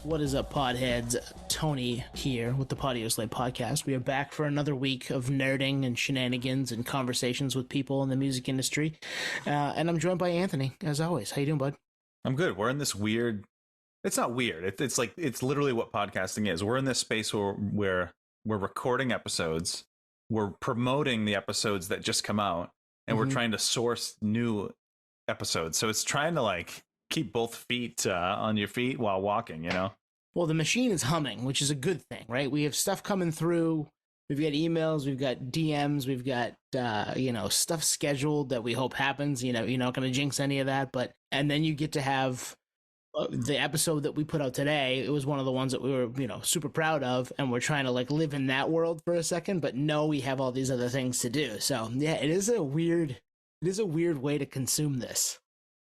What is up, podheads? Tony here with the Podio Slate podcast. We are back for another week of nerding and shenanigans and conversations with people in the music industry. And I'm joined by Anthony, as always. How you doing, bud? I'm good. We're in this weird... It's not weird. It's like, it's literally what podcasting is. We're in this space where we're recording episodes. We're promoting the episodes that just come out. And we're trying to source new episodes. So it's trying to like keep both feet on your feet while walking, you know? Well, the machine is humming, which is a good thing, right? We have stuff coming through. We've got emails, we've got DMs, we've got, stuff scheduled that we hope happens. You know, you're not going to jinx any of that. And then you get to have the episode that we put out today. It was one of the ones that we were, super proud of. And we're trying to like live in that world for a second. But no, we have all these other things to do. So, yeah, it is a weird way to consume this.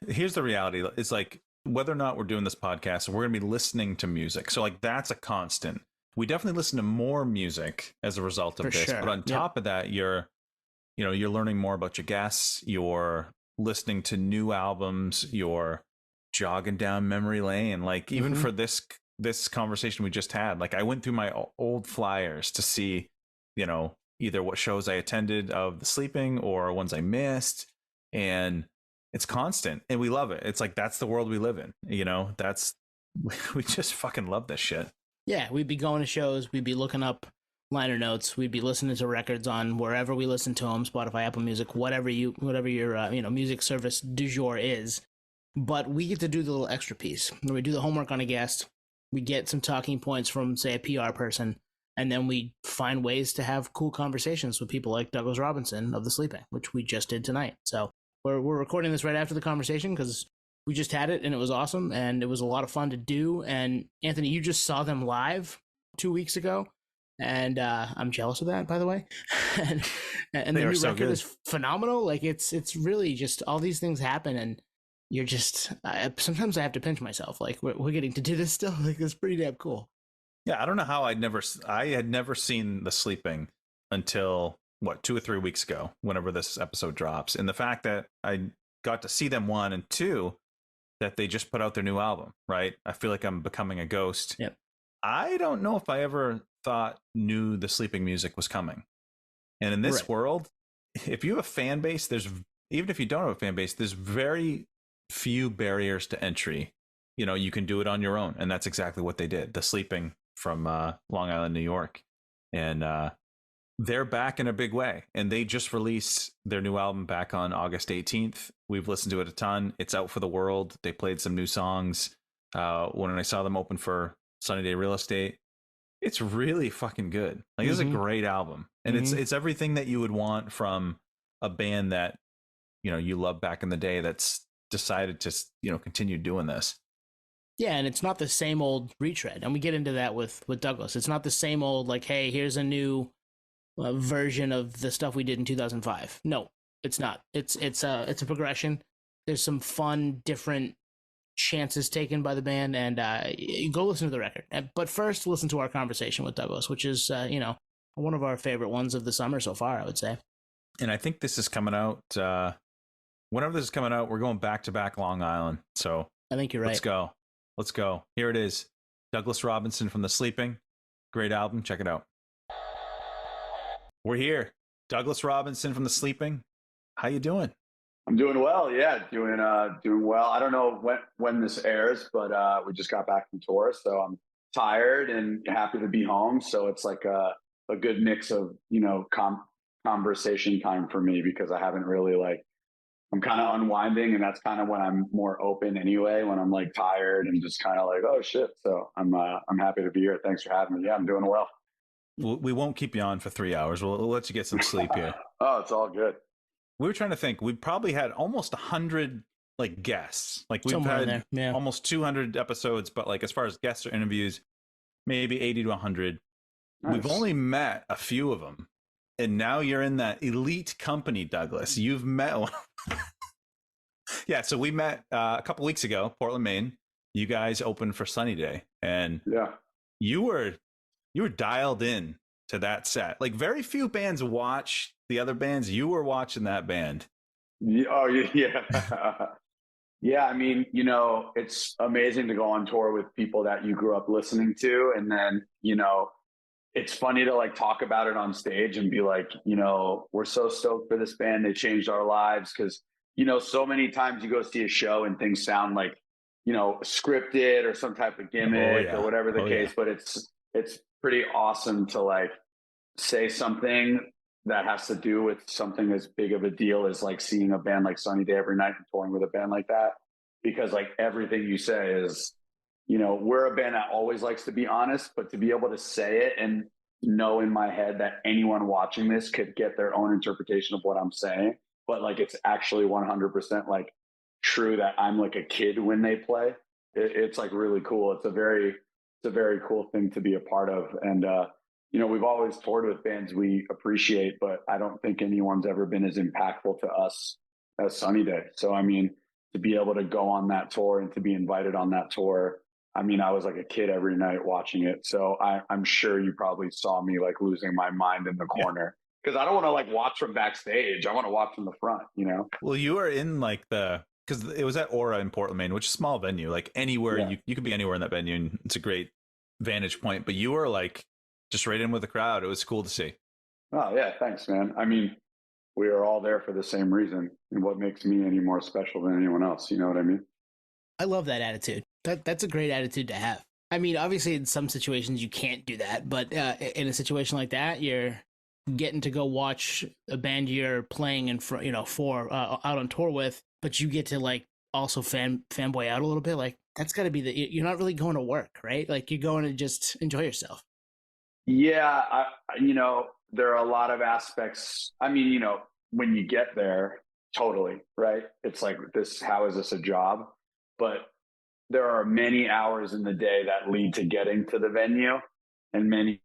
Here's the reality. It's like, whether or not we're doing this podcast, we're going to be listening to music. So like, that's a constant. We definitely listen to more music as a result of this. Sure. But on top of that, you're learning more about your guests. You're listening to new albums. You're jogging down memory lane. Like even for this conversation we just had, like I went through my old flyers to see, either what shows I attended of the Sleeping or ones I missed. And it's constant and we love it. It's like, that's the world we live in. We just fucking love this shit. Yeah. We'd be going to shows. We'd be looking up liner notes. We'd be listening to records on wherever we listen to them, Spotify, Apple Music, whatever your music service du jour is. But we get to do the little extra piece. When we do the homework on a guest, we get some talking points from, say, a PR person, and then we find ways to have cool conversations with people like Douglas Robinson of The Sleeping, which we just did tonight. So we're recording this right after the conversation because we just had it and it was awesome and it was a lot of fun to do. And Anthony, you just saw them live 2 weeks ago, and I'm jealous of that, by the way. and the new record is phenomenal. Like it's really just all these things happen and you're just sometimes I have to pinch myself. Like we're getting to do this still. Like it's pretty damn cool. Yeah, I don't know how I had never seen The Sleeping until 2 or 3 weeks ago, whenever this episode drops. And the fact that I got to see them, one, and two, that they just put out their new album, right? I feel like I'm becoming a ghost. Yep. I don't know if I ever knew The Sleeping music was coming. And in this world, if you have a fan base, even if you don't have a fan base, there's very few barriers to entry. You can do it on your own. And that's exactly what they did. The Sleeping from Long Island, New York. And they're back in a big way. And they just released their new album back on August 18th. We've listened to it a ton. It's out for the world. They played some new songs. When I saw them open for Sunny Day Real Estate, it's really fucking good. Like this is a great album. And it's everything that you would want from a band that, you loved back in the day that's decided to, continue doing this. Yeah, and it's not the same old retread. And we get into that with Douglas. It's not the same old, like, hey, here's a new version of the stuff we did in 2005. No, it's not. It's a progression. There's some fun, different chances taken by the band, and you go listen to the record. But first, listen to our conversation with Douglas, which is, one of our favorite ones of the summer so far, I would say. And I think this is coming out, whenever this is coming out, we're going back-to-back Long Island. So I think you're right. Let's go. Here it is. Douglas Robinson from The Sleeping. Great album. Check it out. We're here. Douglas Robinson from The Sleeping. How you doing? I'm doing well. Yeah, doing well. I don't know when this airs, but we just got back from tour, so I'm tired and happy to be home. So it's like a good mix of conversation time for me because I haven't really I'm kind of unwinding, and that's kind of when I'm more open anyway, when I'm like tired and just kind of like, oh shit. So I'm happy to be here. Thanks for having me. Yeah, I'm doing well. We won't keep you on for 3 hours. We'll let you get some sleep here. Oh, it's all good. We were trying to think. We've probably had almost 100 guests. Like we've had almost 200 episodes, but as far as guests or interviews, maybe 80 to 100. Nice. We've only met a few of them. And now you're in that elite company, Douglas. You've met one. Yeah, so we met a couple weeks ago, Portland, Maine. You guys opened for Sunny Day, and you were dialed in to that set. Like very few bands watch the other bands. You were watching that band. Oh yeah. Yeah, I mean, it's amazing to go on tour with people that you grew up listening to. And then, it's funny to like talk about it on stage and be like, we're so stoked for this band. They changed our lives. Cause, so many times you go see a show and things sound like, scripted or some type of Oh gimmick or yeah. whatever the Oh case. yeah. But it's pretty awesome to like say something that has to do with something as big of a deal as like seeing a band like Sunny Day every night and touring with a band like that. Because like everything you say is, we're a band that always likes to be honest, but to be able to say it and know in my head that anyone watching this could get their own interpretation of what I'm saying, but like it's actually 100% like true that I'm like a kid when they play. It's like really cool. It's a very cool thing to be a part of. And, we've always toured with bands we appreciate, but I don't think anyone's ever been as impactful to us as Sunny Day. So, I mean, to be able to go on that tour and to be invited on that tour, I mean, I was like a kid every night watching it. So I'm sure you probably saw me like losing my mind in the Yeah. corner because I don't want to like watch from backstage. I want to watch from the front. Well, you are in like because it was at Aura in Portland, Maine, which is a small venue. Like anywhere Yeah. you could be anywhere in that venue, and it's a great vantage point. But you were like just right in with the crowd. It was cool to see. Oh, yeah. Thanks, man. I mean, we are all there for the same reason. And what makes me any more special than anyone else? You know what I mean? I love that attitude. That's a great attitude to have. I mean, obviously, in some situations you can't do that, but in a situation like that, you're getting to go watch a band you're playing in front, for out on tour with, but you get to like also fanboy out a little bit. Like that's got to be you're not really going to work, right? Like you're going to just enjoy yourself. Yeah. There are a lot of aspects. I mean, when you get there, totally, right? It's like this, how is this a job? But there are many hours in the day that lead to getting to the venue and many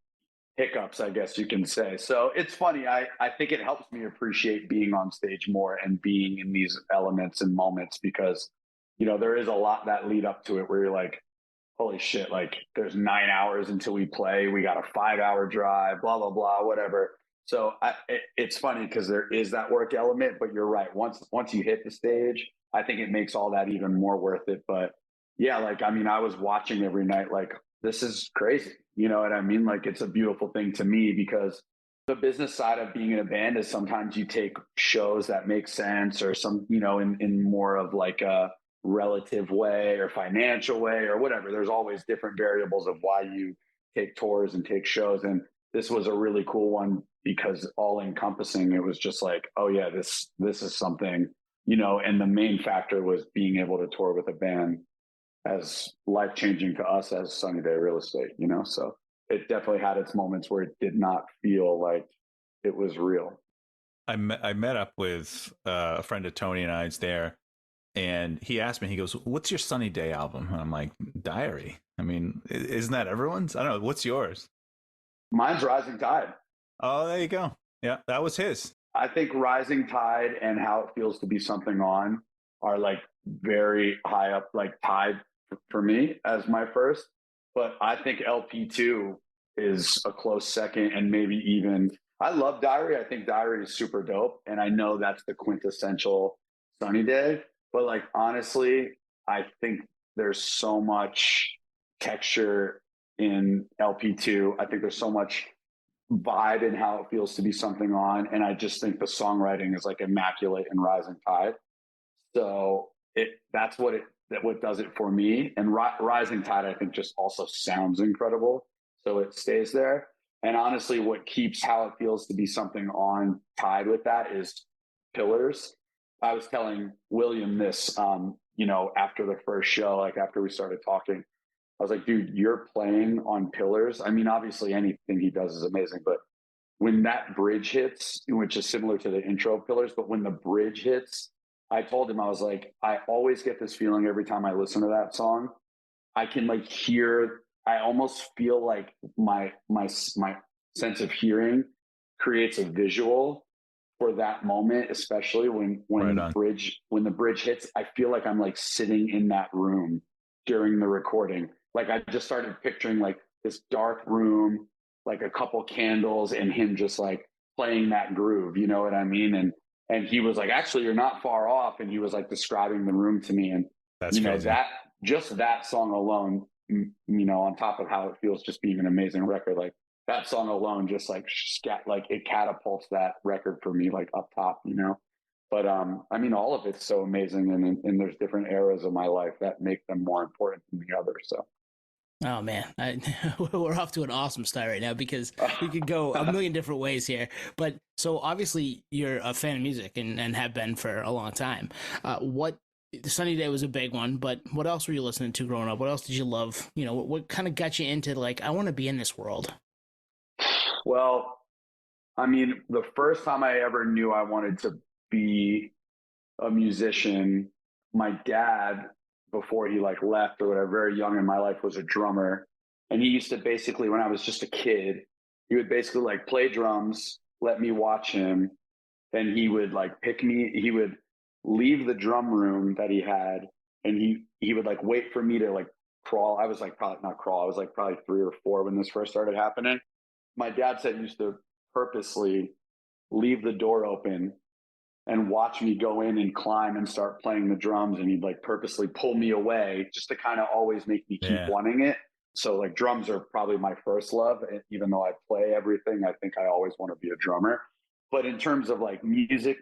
hiccups, I guess you can say. So it's funny. I think it helps me appreciate being on stage more and being in these elements and moments because, there is a lot that lead up to it where you're like, holy shit, like there's 9 hours until we play. We got a 5 hour drive, blah, blah, blah, whatever. So it's funny because there is that work element, but you're right. Once you hit the stage, I think it makes all that even more worth it. But yeah, like, I mean, I was watching every night, like, this is crazy. You know what I mean? Like, it's a beautiful thing to me because the business side of being in a band is sometimes you take shows that make sense or some, in more of like a relative way or financial way or whatever. There's always different variables of why you take tours and take shows. And this was a really cool one because all encompassing, it was just like, oh yeah, this is something, and the main factor was being able to tour with a band as life-changing to us as Sunny Day Real Estate, so it definitely had its moments where it did not feel like it was real. I met up with a friend of Tony and I's there, and he asked me, he goes, "What's your Sunny Day album?" And I'm like, "Diary." I mean, isn't that everyone's? I don't know. What's yours? Mine's Rising Tide. Oh, there you go. Yeah, that was his. I think Rising Tide and How It Feels to Be Something On are like very high up, like tied for me as my first. But I think LP2 is a close second, and maybe even I love Diary. I think Diary is super dope, and I know that's the quintessential Sunny Day. But like honestly, I think there's so much texture in LP2. I think there's so much vibe in How It Feels to Be Something On, and I just think the songwriting is like immaculate in Rising Tide. So that's what does it for me. And Rising Tide, I think, just also sounds incredible, so it stays there. And honestly, what keeps How It Feels to Be Something On tied with that is Pillars. I was telling William this, after the first show, like after we started talking, I was like, dude, you're playing on Pillars. I mean, obviously anything he does is amazing, but when that bridge hits, which is similar to the intro of Pillars, but when the bridge hits, I told him, I was like, I always get this feeling every time I listen to that song. I can like hear, I almost feel like my sense of hearing creates a visual for that moment, especially when Right the on. bridge hits. I feel like I'm like sitting in that room during the recording. Like I just started picturing like this dark room, like a couple candles and him just like playing that groove, you know what I mean? And And he was like, actually, you're not far off. And he was like describing the room to me. And, That's crazy. that just that song alone, on top of how it feels just being an amazing record, like that song alone, just like it catapults that record for me, like up top, But I mean, all of it's so amazing, and there's different eras of my life that make them more important than the others. So. Oh man, we're off to an awesome start right now because we could go a million different ways here. But so obviously you're a fan of music and have been for a long time. What Sunny Day was a big one, but what else were you listening to growing up? What else did you love? What kind of got you into like, I want to be in this world? Well, I mean, the first time I ever knew I wanted to be a musician, my dad, before he like left or whatever, very young in my life, was a drummer. And he used to basically, when I was just a kid, he would basically like play drums, let me watch him. Then he would like pick me. He would leave the drum room that he had, and he would like wait for me to like crawl. I was like probably not crawl. I was like probably 3 or 4 when this first started happening. My dad said he used to purposely leave the door open and watch me go in and climb and start playing the drums. And he'd like purposely pull me away just to kind of always make me keep wanting it. So like drums are probably my first love. And even though I play everything, I think I always want to be a drummer. But in terms of like music,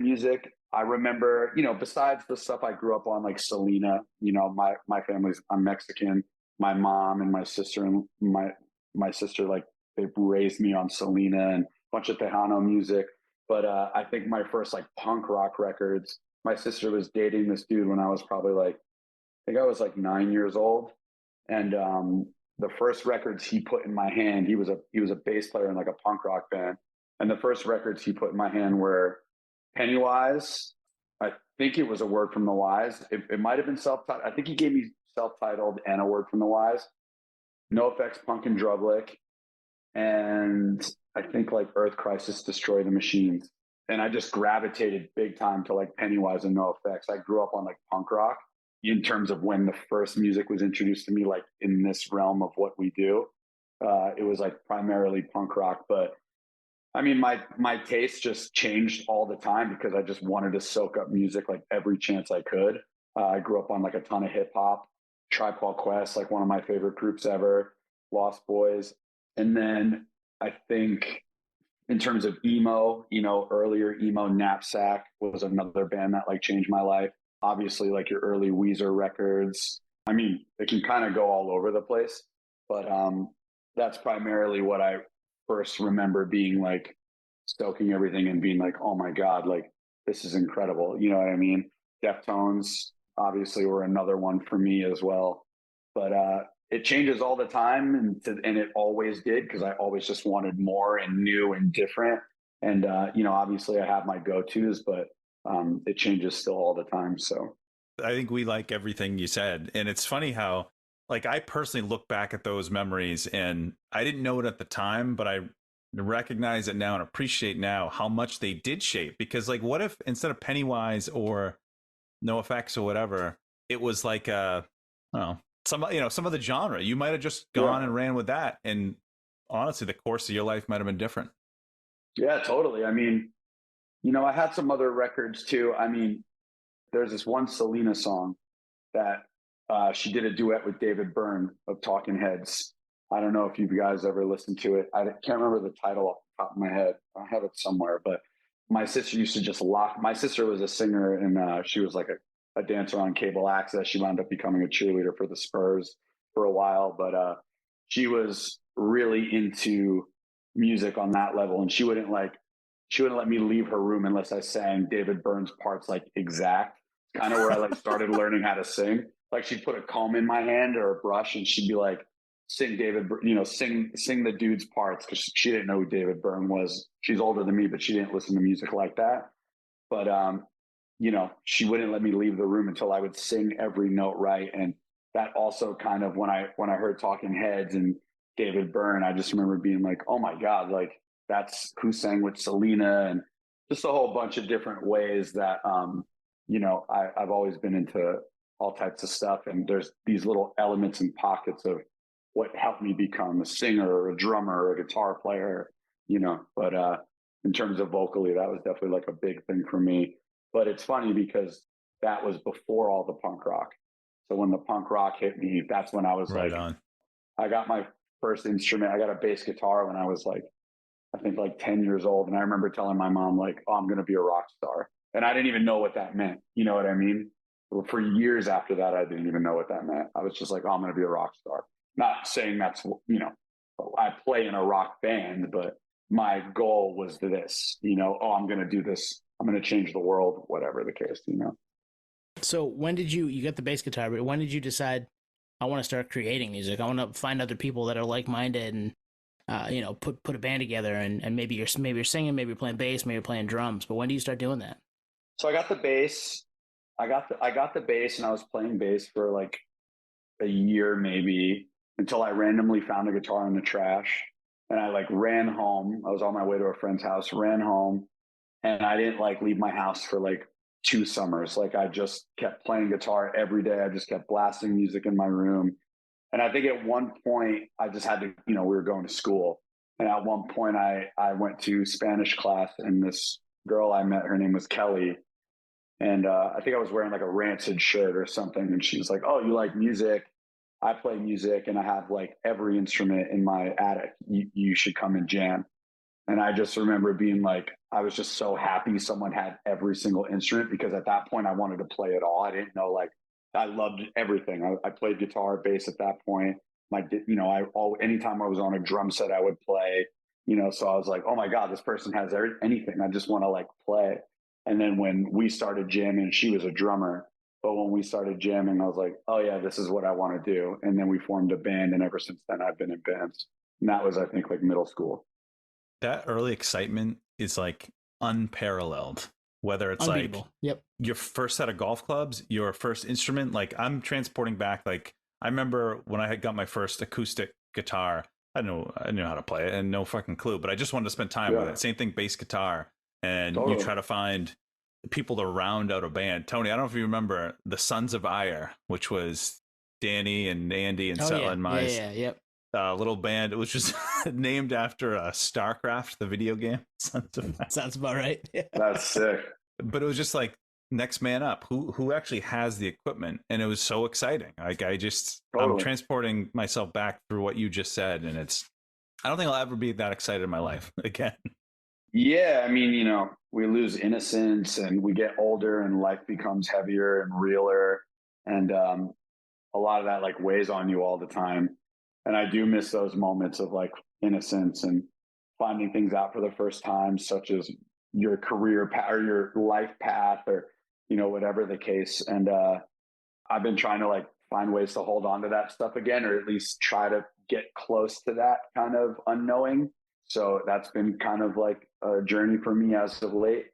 I remember, besides the stuff I grew up on, like Selena, my family's, I'm Mexican. My mom and my sister and my sister, like they raised me on Selena and a bunch of Tejano music. But I think my first like punk rock records, my sister was dating this dude when I was probably like, I think I was like 9 years old. And the first records he put in my hand, he was a bass player in like a punk rock band. And the first records he put in my hand were Pennywise. I think it was A Word from the Wise. It might have been self-titled. I think he gave me self-titled and A Word from the Wise. NoFX, Punk and Drublick. And I think like Earth Crisis, Destroy the Machines. And I just gravitated big time to like Pennywise and NoFX. I grew up on like punk rock in terms of when the first music was introduced to me, like in this realm of what we do. It was like primarily punk rock, but I mean, my taste just changed all the time because I just wanted to soak up music like every chance I could. I grew up on like a ton of hip hop, Tribe Called Quest, like one of my favorite groups ever, Lost Boys. And then I think in terms of emo, earlier emo, Knapsack was another band that like changed my life. Obviously, like your early Weezer records. I mean, it can kind of go all over the place, but that's primarily what I first remember being like stoking everything and being like, oh my God, like this is incredible. You know what I mean? Deftones obviously were another one for me as well. But it changes all the time, and it always did because I always just wanted more and new and different. And obviously I have my go-tos, but it changes still all the time. So I think we like everything you said. And it's funny how, like, I personally look back at those memories and I didn't know it at the time, but I recognize it now and appreciate now how much they did shape. Because, like, what if instead of Pennywise or NoFX or whatever, it was like some of the genre, you might have just gone and ran with that. And honestly, the course of your life might have been different. Yeah, totally. I mean, I had some other records too. I mean, there's this one Selena song that she did a duet with David Byrne of Talking Heads. I don't know if you guys ever listened to it. I can't remember the title off the top of my head. I have it somewhere, but my sister used to just my sister was a singer, and she was like a dancer on cable access. She wound up becoming a cheerleader for the Spurs for a while, but she was really into music on that level. And she wouldn't let me leave her room unless I sang David Byrne's parts like exact. Kind of where I like started learning how to sing. Like she'd put a comb in my hand or a brush, and she'd be like, "Sing David, sing the dude's parts," because she didn't know who David Byrne was. She's older than me, but she didn't listen to music like that. But she wouldn't let me leave the room until I would sing every note right. And that also kind of when I heard Talking Heads and David Byrne, I just remember being like, "Oh my God!" Like that's who sang with Selena, and just a whole bunch of different ways that I've always been into all types of stuff. And there's these little elements and pockets of what helped me become a singer or a drummer or a guitar player, but in terms of vocally, that was definitely like a big thing for me. But it's funny because that was before all the punk rock. So when the punk rock hit me, that's when I was Right like, on. I got my first instrument. I got a bass guitar when I was like, I think like 10 years old. And I remember telling my mom, like, oh, I'm going to be a rock star. And I didn't even know what that meant. You know what I mean? For years after that, I didn't even know what that meant. I was just like, oh, I'm going to be a rock star. Not saying that's, I play in a rock band, but my goal was this, oh, I'm going to do this. I'm going to change the world, whatever the case. So when did you got the bass guitar, but when did you decide I want to start creating music? I want to find other people that are like-minded and, put a band together and maybe you're singing, maybe you're playing bass, maybe you're playing drums. But when do you start doing that? So I got the bass. I got the bass and I was playing bass for like a year maybe until I randomly found a guitar in the trash. And I like ran home. I was on my way to a friend's house, ran home, and I didn't like leave my house for like 2 summers. Like I just kept playing guitar every day. I just kept blasting music in my room. And I think at one point I just had to, we were going to school. And at one point I went to Spanish class and this girl I met, her name was Kelly. And I think I was wearing like a Rancid shirt or something. And she was like, oh, you like music? I play music and I have like every instrument in my attic. You should come and jam. And I just remember being like, I was just so happy someone had every single instrument because at that point I wanted to play it all. I didn't know, like, I loved everything. I played guitar, bass at that point. Anytime I was on a drum set, I would play, so I was like, oh my God, this person has anything. I just want to like play. And then when we started jamming, she was a drummer. But when we started jamming, I was like, oh yeah, this is what I want to do. And then we formed a band. And ever since then, I've been in bands. And that was, I think, like middle school. That early excitement is like unparalleled. Whether it's Unbeatable. like Yep. your first set of golf clubs, your first instrument, like I'm transporting back. Like I remember when I had got my first acoustic guitar, I didn't know how to play it and no fucking clue, but I just wanted to spend time with it. Same thing, bass guitar. And Totally. You try to find people to round out a band. Tony, I don't know if you remember the Sons of Ire, which was Danny and Andy and Setla and Mize. Yep. Little band. It was just named after StarCraft, the video game. Sons of Ire. Sounds about right. That's sick. But it was just like next man up. Who actually has the equipment? And it was so exciting. Like I'm transporting myself back through what you just said, and I don't think I'll ever be that excited in my life again. Yeah, I mean, we lose innocence and we get older and life becomes heavier and realer. And a lot of that like weighs on you all the time. And I do miss those moments of like innocence and finding things out for the first time, such as your career path or your life path or, whatever the case. And I've been trying to like find ways to hold on to that stuff again, or at least try to get close to that kind of unknowing. So that's been kind of like a journey for me as of late.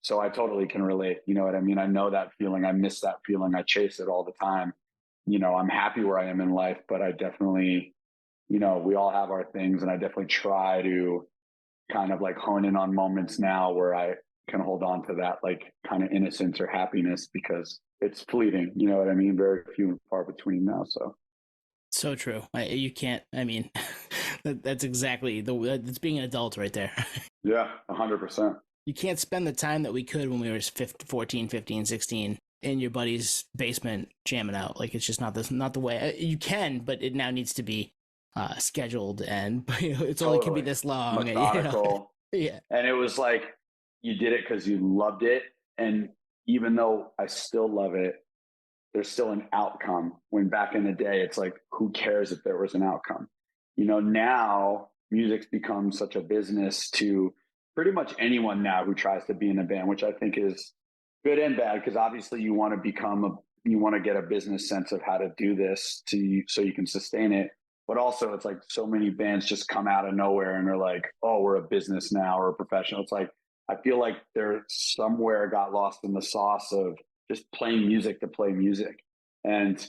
So I totally can relate. You know what I mean? I know that feeling. I miss that feeling. I chase it all the time. I'm happy where I am in life, but I definitely, we all have our things. And I definitely try to kind of like hone in on moments now where I can hold on to that like kind of innocence or happiness because it's fleeting. You know what I mean? Very few and far between now. So true. You can't, that's exactly that's being an adult right there. Yeah, 100%. You can't spend the time that we could when we were 14, 15, 16 in your buddy's basement jamming out. Like, it's just not the way. You can, but it now needs to be scheduled and it's only can be this long. Methodical. Yeah. And it was like, you did it because you loved it. And even though I still love it, there's still an outcome. When back in the day, it's like, who cares if there was an outcome? Now music's become such a business to pretty much anyone now who tries to be in a band, which I think is good and bad, because obviously you want to get a business sense of how to do this so you can sustain it. But also it's like so many bands just come out of nowhere and they're like, oh, we're a business now or a professional. It's like, I feel like they're somewhere got lost in the sauce of just playing music to play music. And,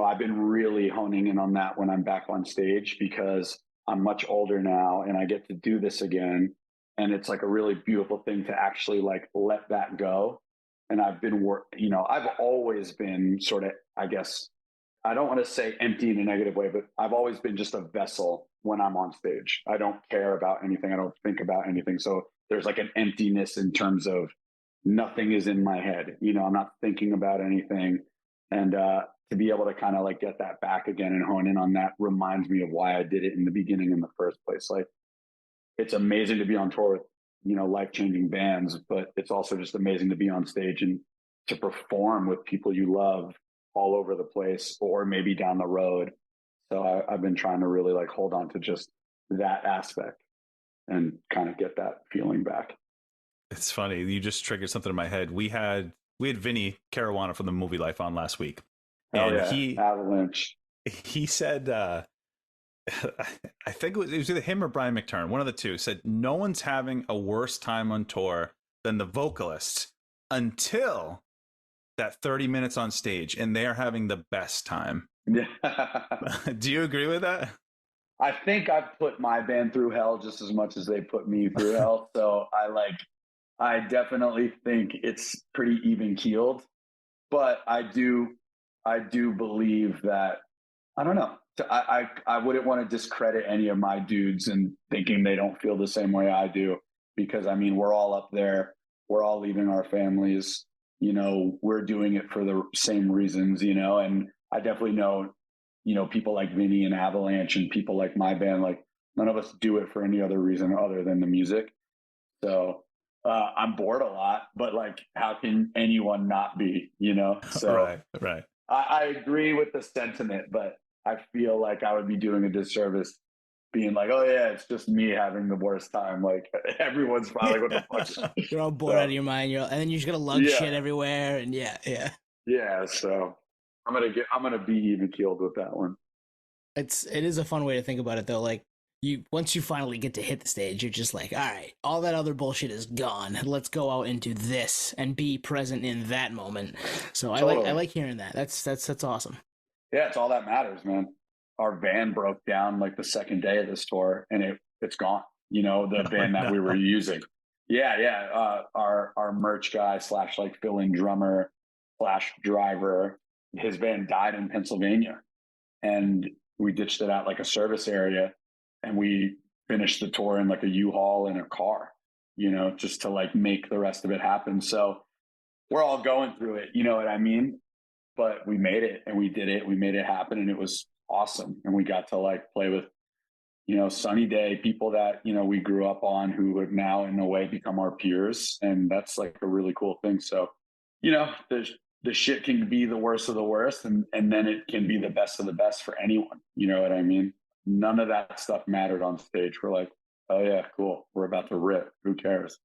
I've been really honing in on that when I'm back on stage because I'm much older now and I get to do this again. And it's like a really beautiful thing to actually like let that go. And I've been I've always been sort of, I guess, I don't want to say empty in a negative way, but I've always been just a vessel when I'm on stage. I don't care about anything. I don't think about anything. So there's like an emptiness in terms of nothing is in my head. You know, I'm not thinking about anything. And to be able to kind of like get that back again and hone in on that reminds me of why I did it in the beginning in the first place. Like, it's amazing to be on tour with, you know, life-changing bands, but it's also just amazing to be on stage and to perform with people you love all over the place or maybe down the road. So I've been trying to really like hold on to just that aspect and kind of get that feeling back. It's funny. You just triggered something in my head. We had Vinny Caruana from the Movie Life on last week. And Avalanche. He said, I think it was either him or Brian McTurnan, one of the two, said no one's having a worse time on tour than the Vocalist until that 30 minutes on stage, and they're having the best time. Yeah. Do you agree with that? I think I've put my band through hell just as much as they put me through hell. So I definitely think it's pretty even keeled, but I do believe that, I don't know. I wouldn't want to discredit any of my dudes and thinking they don't feel the same way I do, because I mean, we're all up there. We're all leaving our families. You know, we're doing it for the same reasons, you know, and I definitely know, you know, people like Vinny and Avalanche and people like my band, like none of us do it for any other reason other than the music. So I'm bored a lot, but like, how can anyone not be, you know? So right. I agree with the sentiment, but I feel like I would be doing a disservice being like, oh yeah, it's just me having the worst time. Like everyone's probably what the fuck. You're all bored out of your mind. And then you just gotta lug shit everywhere, and yeah. So I'm gonna be even keeled with that one. It is a fun way to think about it though. Like once you finally get to hit the stage, you're just like, all right, all that other bullshit is gone. Let's go out and do this and be present in that moment. So totally. I like hearing that. That's awesome. Yeah, it's all that matters, man. Our van broke down like the second day of this tour, and it's gone. You know, the van that we were using. Yeah. Our merch guy / like fill-in drummer / driver, his van died in Pennsylvania, and we ditched it at like a service area, and we finished the tour in like a U-Haul in a car. You know, just to like make the rest of it happen. So we're all going through it. You know what I mean? But we made it, and we did it. We made it happen, and it was awesome. And we got to like play with, you know, Sunny Day, people that, you know, we grew up on who have now in a way become our peers. And that's like a really cool thing. So, you know, the shit can be the worst of the worst, and then it can be the best of the best for anyone. You know what I mean? None of that stuff mattered on stage. We're like, oh yeah, cool. We're about to rip. Who cares?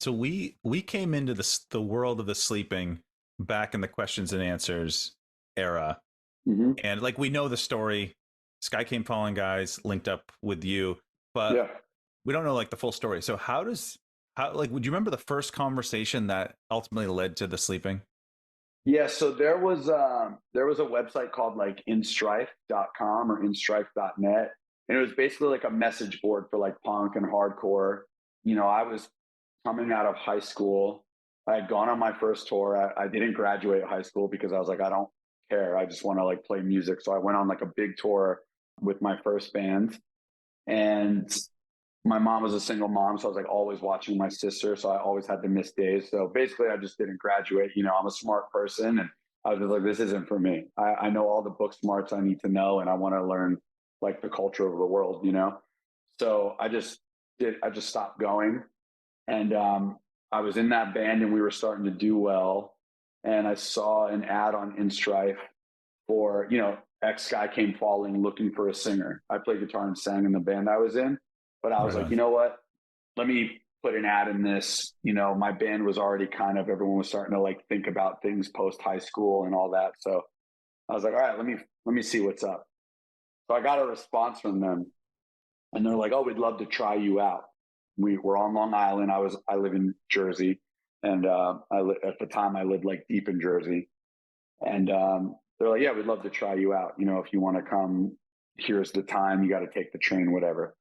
So we came into the world of the sleeping back in the questions and answers era. Mm-hmm. And like, we know the story. Sky Came Falling guys linked up with you, but we don't know like the full story. So how would you remember the first conversation that ultimately led to the sleeping? Yeah. So there was a website called like instrife.com or instrife.net. And it was basically like a message board for like punk and hardcore. You know, I was coming out of high school. I had gone on my first tour. I didn't graduate high school because I was like, I don't care. I just want to like play music. So I went on like a big tour with my first band, and my mom was a single mom. So I was like always watching my sister. So I always had to miss days. So basically I just didn't graduate. You know, I'm a smart person, and I was just like, this isn't for me. I know all the book smarts I need to know, and I want to learn like the culture of the world, you know? So I just stopped going. And I was in that band, and we were starting to do well. And I saw an ad on InStrife for, you know, X guy came falling looking for a singer. I played guitar and sang in the band I was in, but I was like, you know what? Let me put an ad in this. You know, my band was already kind of, everyone was starting to like think about things post high school and all that. So I was like, all right, let me see what's up. So I got a response from them, and they're like, oh, we'd love to try you out. We were on Long Island. I live in Jersey, and at the time I lived like deep in Jersey, and they're like, yeah, we'd love to try you out. You know, if you want to come, here's the time. You got to take the train, whatever.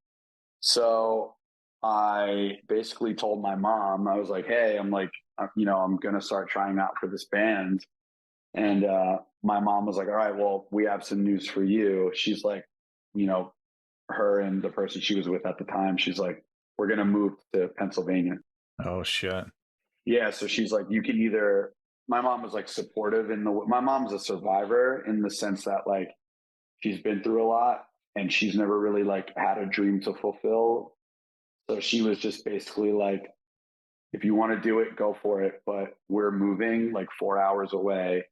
So I basically told my mom, I was like, hey, I'm like, you know, I'm going to start trying out for this band. And my mom was like, all right, well, we have some news for you. She's like, you know, her and the person she was with at the time, she's like, we're going to move to Pennsylvania. Oh, shit. Yeah. So she's like, you can either, my mom was like supportive my mom's a survivor in the sense that like she's been through a lot and she's never really like had a dream to fulfill. So she was just basically like, if you want to do it, go for it. But we're moving like 4 hours away.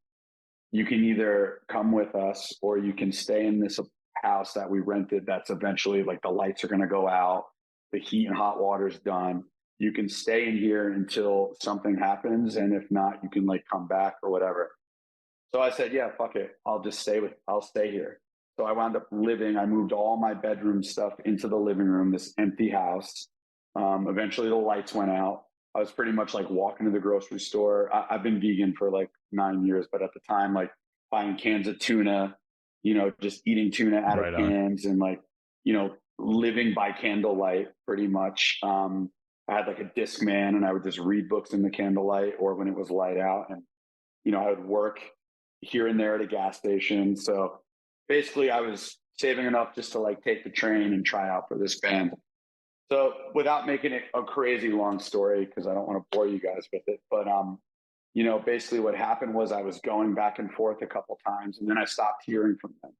You can either come with us or you can stay in this house that we rented that's eventually like the lights are going to go out. The heat and hot water's done. You can stay in here until something happens. And if not, you can like come back or whatever. So I said, yeah, fuck it. I'll stay here. So I wound up I moved all my bedroom stuff into the living room, this empty house. Eventually the lights went out. I was pretty much like walking to the grocery store. I've been vegan for like 9 years, but at the time, like buying cans of tuna, just eating tuna out of cans and like, living by candlelight pretty much. I had like a Discman and I would just read books in the candlelight or when it was light out. And, I would work here and there at a gas station. So basically I was saving enough just to like take the train and try out for this band. So without making it a crazy long story, because I don't want to bore you guys with it, but basically what happened was I was going back and forth a couple times, and then I stopped hearing from them.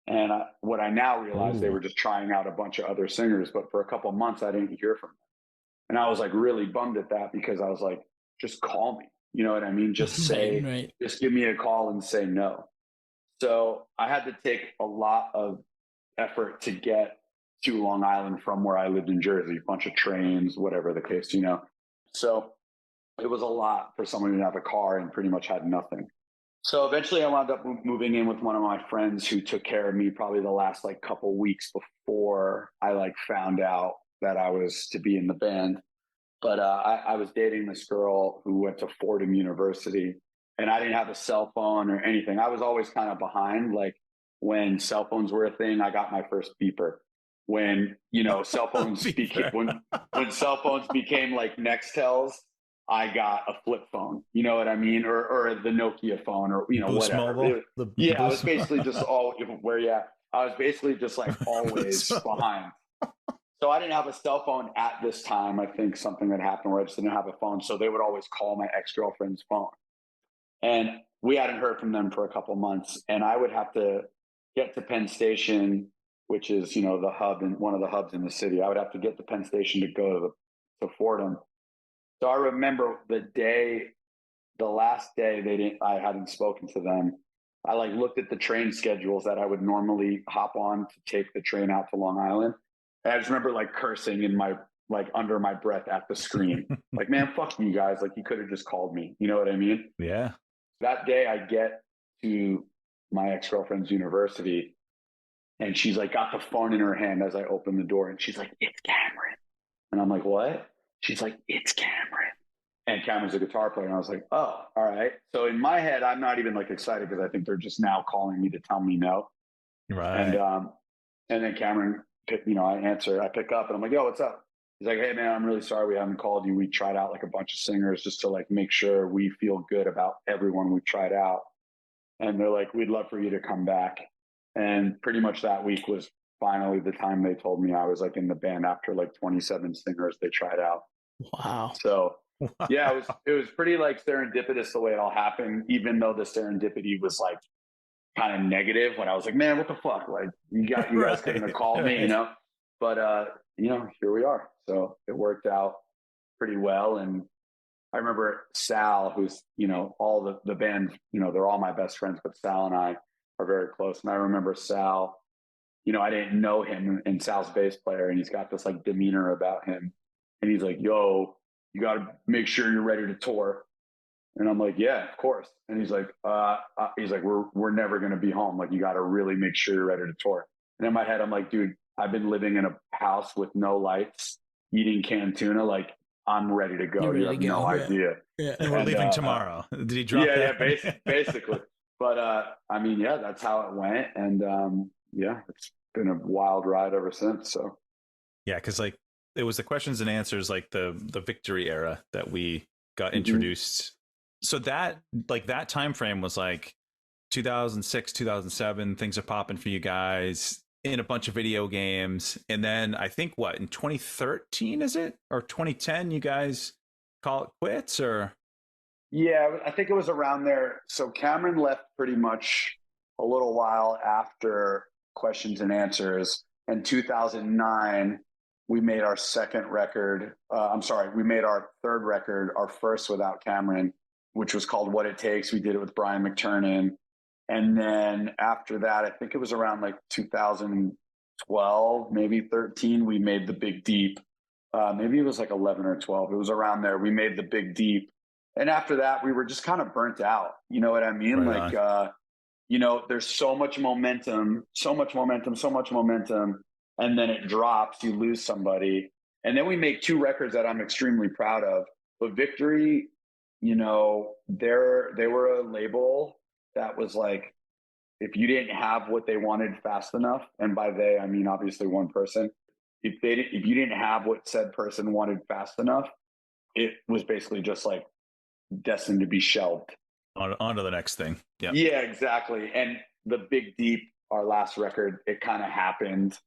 And what I now realize, they were just trying out a bunch of other singers, but for a couple months I didn't hear from them, and I was like really bummed at that because I was like, just call me, you know what I mean? Just say, right. Just give me a call and say no. So I had to take a lot of effort to get to Long Island from where I lived in Jersey, a bunch of trains, whatever the case, So it was a lot for someone who had a car and pretty much had nothing. So eventually I wound up moving in with one of my friends who took care of me probably the last like couple weeks before I like found out that I was to be in the band. But I was dating this girl who went to Fordham University, and I didn't have a cell phone or anything. I was always kind of behind. Like when cell phones were a thing, I got my first beeper. When cell phones when cell phones became like Nextels, I got a flip phone. You know what I mean, or the Nokia phone, or Boost whatever. Mobile. I was basically just I was basically just like always behind. So I didn't have a cell phone at this time. I think something had happened where I just didn't have a phone. So they would always call my ex-girlfriend's phone. And we hadn't heard from them for a couple months. And I would have to get to Penn Station, which is, the hub and one of the hubs in the city. I would have to get to Penn Station to go to Fordham. So I remember the last day I hadn't spoken to them. I like looked at the train schedules that I would normally hop on to take the train out to Long Island. And I just remember like cursing in my, like under my breath at the screen, like, man, fuck you guys. Like you could have just called me. You know what I mean? Yeah. That day I get to my ex-girlfriend's university and she's like got the phone in her hand as I open the door and she's like, it's Cameron. And I'm like, what? She's like, it's Cameron. And Cameron's a guitar player. And I was like, oh, all right. So in my head, I'm not even like excited because I think they're just now calling me to tell me no. Right. And then Cameron, I pick up and I'm like, yo, what's up? He's like, hey man, I'm really sorry we haven't called you. We tried out like a bunch of singers just to like make sure we feel good about everyone we tried out. And they're like, we'd love for you to come back. And pretty much that week was finally the time they told me I was like in the band after like 27 singers they tried out. Wow. So yeah, it was pretty like serendipitous the way it all happened, even though the serendipity was like kind of negative when I was like, man, what the fuck? Like you guys couldn't have called me, but here we are. So it worked out pretty well. And I remember Sal, who's, all the band, they're all my best friends, but Sal and I are very close. And I remember Sal, I didn't know him, and Sal's bass player, and he's got this like demeanor about him. And he's like, yo, you got to make sure you're ready to tour. And I'm like, yeah, of course. And he's like, we're never going to be home. Like, you got to really make sure you're ready to tour. And in my head, I'm like, dude, I've been living in a house with no lights, eating canned tuna. Like, I'm ready to go. You have no idea. Yeah. And we're leaving tomorrow. Did he drop that? Yeah, basically. But that's how it went. And it's been a wild ride ever since. So yeah, because like it was the questions and answers, like the Victory era that we got introduced So that time frame was like 2006, 2007. Things are popping for you guys in a bunch of video games, and then I think what in 2013 is it or 2010? You guys call it quits or? Yeah, I think it was around there. So Cameron left pretty much a little while after Questions and Answers. In 2009, we made our second record. We made our third record, our first without Cameron, which was called What It Takes. We did it with Brian McTernan. And then after that, I think it was around like 2012, maybe 13, we made The Big Deep. Maybe it was like 11 or 12. It was around there. We made The Big Deep. And after that, we were just kind of burnt out. You know what I mean? Right There's so much momentum, and then it drops, you lose somebody. And then we make two records that I'm extremely proud of. But Victory, they were a label that was like, if you didn't have what they wanted fast enough, and by they, I mean, obviously one person, if you didn't have what said person wanted fast enough, it was basically just like destined to be shelved. On to the next thing. Yeah, exactly. And The Big Deep, our last record, it kind of happened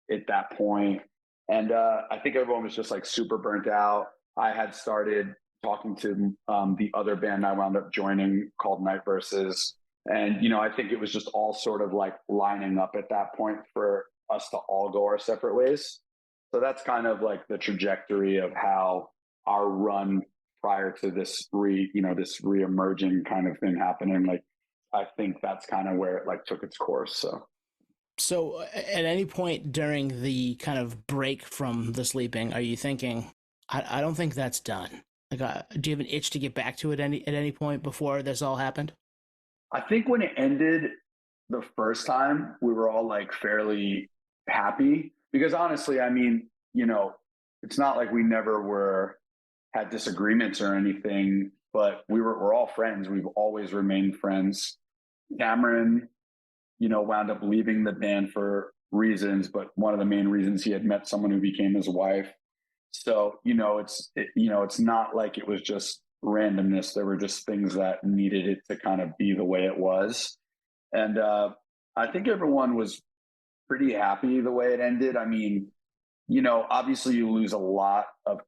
at that point. And I think everyone was just like super burnt out. I had started talking to the other band I wound up joining called Night Verses. And, I think it was just all sort of like lining up at that point for us to all go our separate ways. So that's kind of like the trajectory of how our run prior to this re-emerging kind of thing happening. Like, I think that's kind of where it like took its course. So at any point during the kind of break from the sleeping, are you thinking, I don't think that's done? Like, do you have an itch to get back to it at any point before this all happened? I think when it ended the first time, we were all like fairly happy because honestly, I mean, it's not like we never had disagreements or anything, but we're all friends. We've always remained friends. Cameron, wound up leaving the band for reasons, but one of the main reasons he had met someone who became his wife. So, it's not like it was just randomness. There were just things that needed it to kind of be the way it was. And I think everyone was pretty happy the way it ended. I mean, obviously you lose a lot of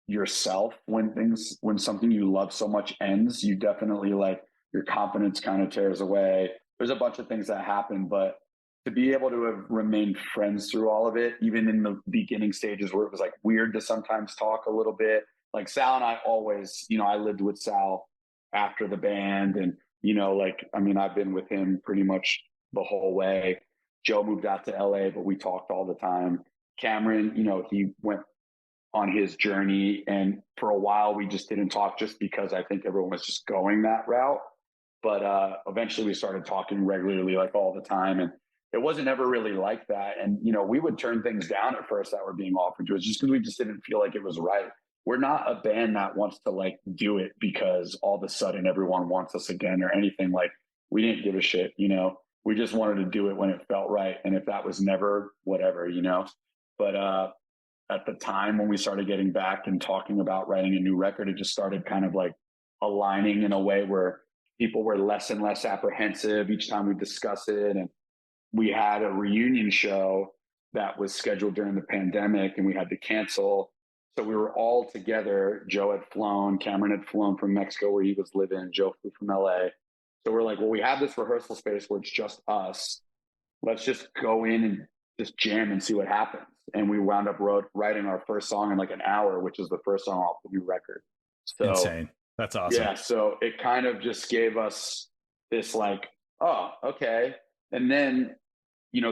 yourself when something you love so much ends. You definitely like your confidence kind of tears away. There's a bunch of things that happen, but to be able to have remained friends through all of it, even in the beginning stages where it was like weird to sometimes talk a little bit, like Sal and I always, I lived with Sal after the band and, I've been with him pretty much the whole way. Joe moved out to LA, but we talked all the time. Cameron, he went on his journey. And for a while, we just didn't talk just because I think everyone was just going that route. But eventually we started talking regularly, like all the time. And it wasn't ever really like that. And, we would turn things down at first that were being offered to us just because we just didn't feel like it was right. We're not a band that wants to like do it because all of a sudden everyone wants us again or anything. Like we didn't give a shit, we just wanted to do it when it felt right. And if that was never, whatever, but at the time when we started getting back and talking about writing a new record, it just started kind of like aligning in a way where people were less and less apprehensive each time we discuss it. And we had a reunion show that was scheduled during the pandemic and we had to cancel. So we were all together. Joe had flown, Cameron had flown from Mexico where he was living, Joe flew from LA. So we're like, well, we have this rehearsal space where it's just us. Let's just go in and just jam and see what happens. And we wound up writing our first song in like an hour, which is the first song off the new record. So insane. That's awesome. Yeah. So it kind of just gave us this like, oh, okay. And then,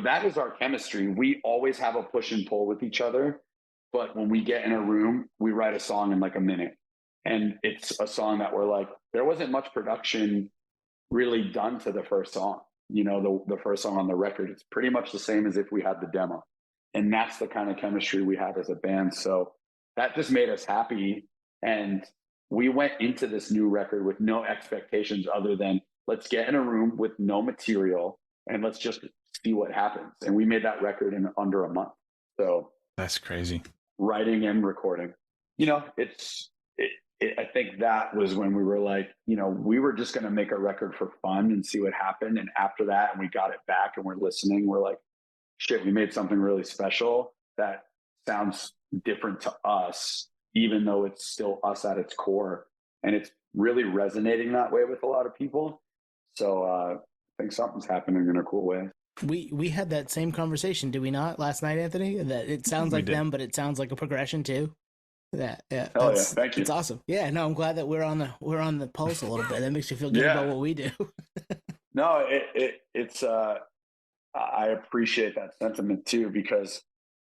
that is our chemistry. We always have a push and pull with each other. But when we get in a room, we write a song in like a minute. And it's a song that we're like, there wasn't much production really done to the first song, the first song on the record. It's pretty much the same as if we had the demo. And that's the kind of chemistry we have as a band. So that just made us happy. And we went into this new record with no expectations other than let's get in a room with no material and let's just see what happens. And we made that record in under a month. So that's crazy. Writing and recording, I think that was when we were like, we were just going to make a record for fun and see what happened. And after that, and we got it back and we're listening, we're like, shit, we made something really special that sounds different to us, even though it's still us at its core. And it's really resonating that way with a lot of people. So I think something's happening in a cool way. We had that same conversation, did we not, last night, Anthony? That it sounds like them, but it sounds like a progression too. Yeah. Hell yeah, thank you. It's awesome. Yeah, no, I'm glad that we're on the pulse a little bit. That makes you feel good about what we do. No, it's I appreciate that sentiment too, because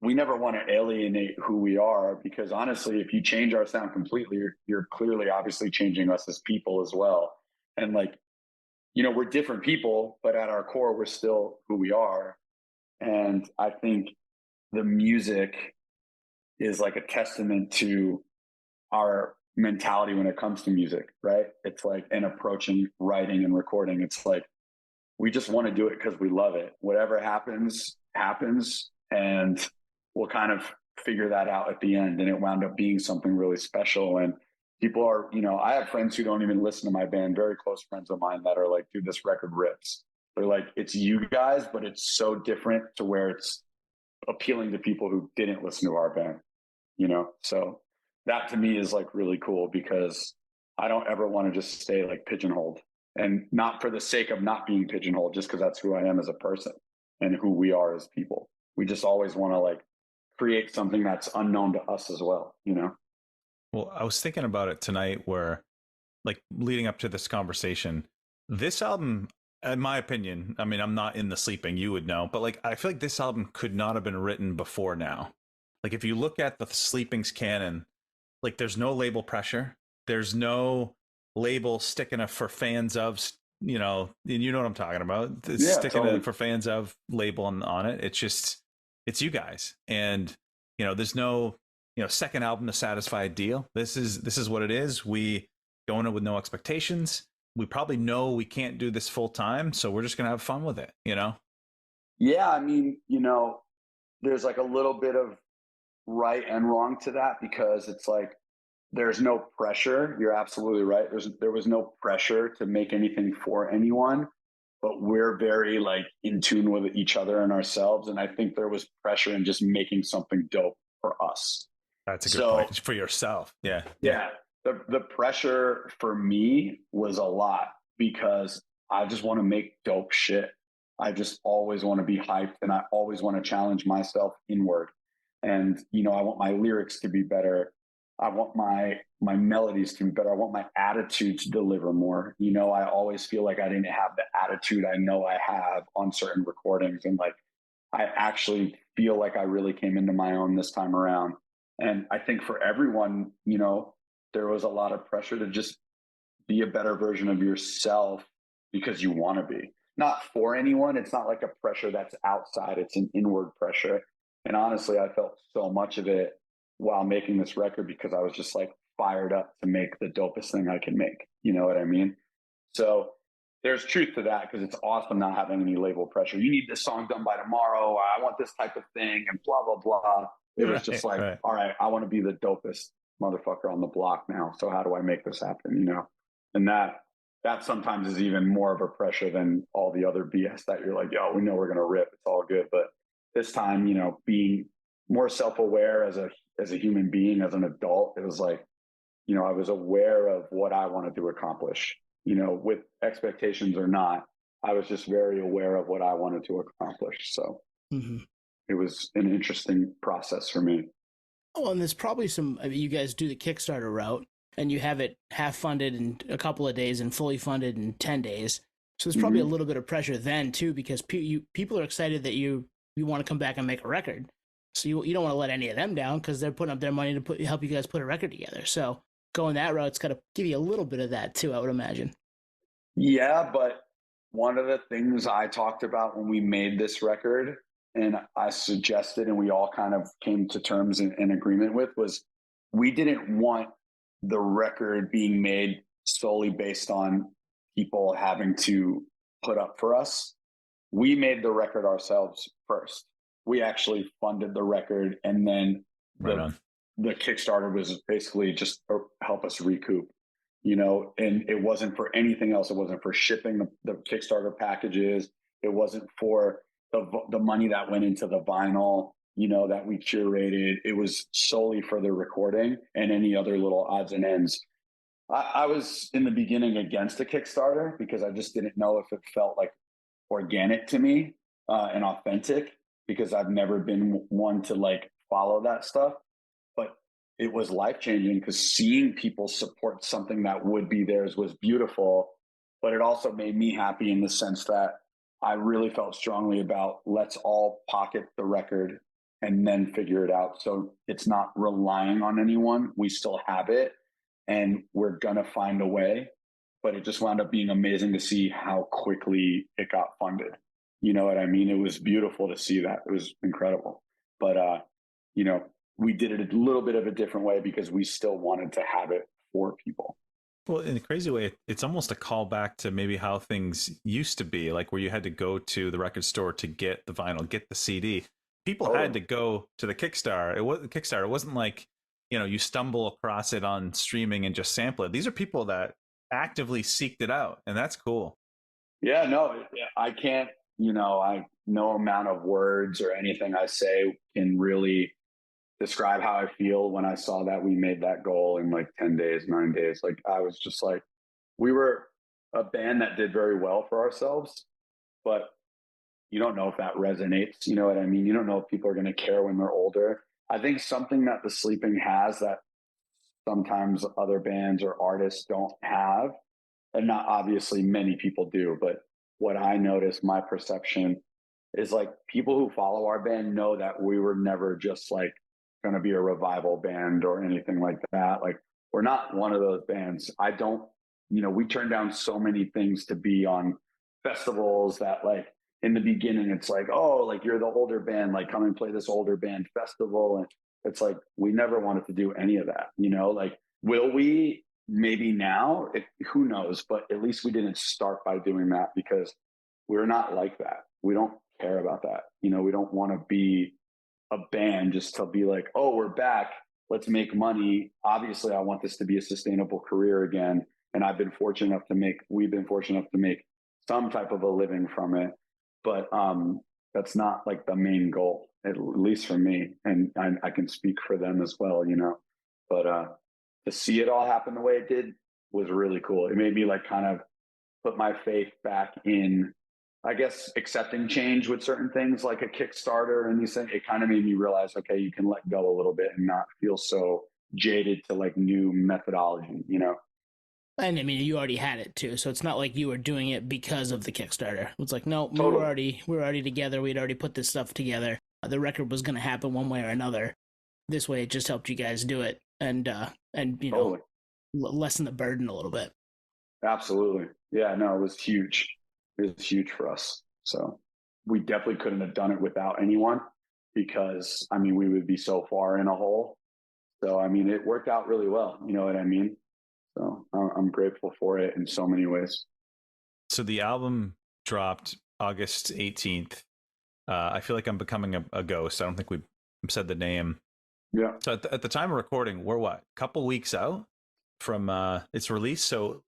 we never want to alienate who we are, because honestly, if you change our sound completely, you're clearly obviously changing us as people as well. And like, we're different people, but at our core, we're still who we are. And I think the music is like a testament to our mentality when it comes to music, right? It's like, and approaching writing and recording, it's like, we just want to do it because we love it. Whatever happens, happens. And we'll kind of figure that out at the end. And it wound up being something really special. And people are, I have friends who don't even listen to my band, very close friends of mine, that are like, dude, this record rips. They're like, it's you guys, but it's so different to where it's appealing to people who didn't listen to our band, So that to me is like really cool, because I don't ever want to just stay like pigeonholed, and not for the sake of not being pigeonholed, just because that's who I am as a person and who we are as people. We just always want to like create something that's unknown to us as well, Well, I was thinking about it tonight, where like leading up to this conversation, this album, in my opinion, I mean, I'm not in the sleeping, you would know, but like, I feel like this album could not have been written before now. Like, if you look at the Sleeping's canon, like, there's no label pressure. There's no label sticking a for fans of, and you know what I'm talking about. It's sticking totally. A for fans of label on it. It's just, it's you guys. And, there's no, second album to satisfy a deal. This is what it is. We go in it with no expectations. We probably know we can't do this full time, so we're just going to have fun with it, Yeah. I mean, there's like a little bit of right and wrong to that, because it's like, there's no pressure. You're absolutely right. There was no pressure to make anything for anyone, but we're very like in tune with each other and ourselves. And I think there was pressure in just making something dope for us. That's a good point. For yourself. Yeah. Yeah. The pressure for me was a lot, because I just want to make dope shit. I just always want to be hyped, and I always want to challenge myself inward. And, I want my lyrics to be better. I want my melodies to be better. I want my attitude to deliver more. I always feel like I didn't have the attitude I know I have on certain recordings. And like, I actually feel like I really came into my own this time around. And I think for everyone, there was a lot of pressure to just be a better version of yourself, because you want to be. Not for anyone. It's not like a pressure that's outside. It's an inward pressure. And honestly, I felt so much of it while making this record, because I was just like fired up to make the dopest thing I can make. You know what I mean? So there's truth to that, because it's awesome not having any label pressure. You need this song done by tomorrow. I want this type of thing, and blah, blah, blah. It was just like, all right, I want to be the dopest motherfucker on the block now. So how do I make this happen? And that sometimes is even more of a pressure than all the other BS that you're like, yo, we know we're going to rip. It's all good. But this time, being more self-aware as a human being, as an adult, it was like, I was aware of what I wanted to accomplish, with expectations or not. I was just very aware of what I wanted to accomplish. So It was an interesting process for me. Oh, and there's probably you guys do the Kickstarter route, and you have it half funded in a couple of days and fully funded in 10 days. So there's probably a little bit of pressure then too, because people are excited that you want to come back and make a record. So you don't want to let any of them down, because they're putting up their money to help you guys put a record together. So going that route, it's got to give you a little bit of that too, I would imagine. Yeah, but one of the things I talked about when we made this record, and I suggested, and we all kind of came to terms in agreement with, was we didn't want the record being made solely based on people having to put up for us. We made the record ourselves first. We actually funded the record, and then the Kickstarter was basically just to help us recoup, you know, and it wasn't for anything else. It wasn't for shipping the Kickstarter packages. It wasn't for the money that went into the vinyl, you know, that we curated. It was solely for the recording and any other little odds and ends. I was in the beginning against the Kickstarter because I just didn't know if it felt like organic to me and authentic, because I've never been one to like follow that stuff. But it was life changing because seeing people support something that would be theirs was beautiful. But it also made me happy in the sense that I really felt strongly about let's all pocket the record and then figure it out. So it's not relying on anyone. We still have it and we're going to find a way. But it just wound up being amazing to see how quickly it got funded. You know what I mean? It was beautiful to see that. It was incredible. But, you know, we did it a little bit of a different way because we still wanted to have it for people. Well, in a crazy way, it's almost a callback to maybe how things used to be, like where you had to go to the record store to get the vinyl, get the CD. People had to go to the Kickstarter. It wasn't like, you know, you stumble across it on streaming and just sample it. These are people that actively seeked it out, and that's cool. Yeah, no, I can't, you know, no amount of words or anything I say can really describe how I feel when I saw that we made that goal in like 10 days, 9 days. Like I was just like, we were a band that did very well for ourselves, but you don't know if that resonates. You know what I mean? You don't know if people are going to care when they're older. I think something that the Sleeping has that sometimes other bands or artists don't have, and not obviously many people do, but what I notice, my perception is like people who follow our band know that we were never just like going to be a revival band or anything like that. Like we're not one of those bands. I don't, you know, we turned down so many things to be on festivals that like in the beginning, it's like, oh, like you're the older band, like come and play this older band festival. And it's like, we never wanted to do any of that, you know, like, will we? Maybe now, who knows, but at least we didn't start by doing that because we're not like that. We don't care about that. You know, we don't want to be a band just to be like, oh, we're back. Let's make money. Obviously, I want this to be a sustainable career again. And we've been fortunate enough to make some type of a living from it. But that's not like the main goal, at least for me. And I can speak for them as well, you know, but to see it all happen the way it did was really cool. It made me like kind of put my faith back in, I guess, accepting change with certain things like a Kickstarter and these things. It kind of made me realize, okay, you can let go a little bit and not feel so jaded to like new methodology, you know? And I mean, you already had it too, so it's not like you were doing it because of the Kickstarter. It's like, no, Totally. we were already together. We'd already put this stuff together. The record was going to happen one way or another. This way, it just helped you guys do it, and you know, Totally. lessen the burden a little bit. Absolutely. Yeah, no, it was huge. It was huge for us. So we definitely couldn't have done it without anyone because, I mean, we would be so far in a hole. So, I mean, it worked out really well. You know what I mean? So I'm grateful for it in so many ways. So the album dropped August 18th. I feel like I'm becoming a ghost. I don't think we've said the name. Yeah. So at the time of recording, we're what, a couple weeks out from its release. So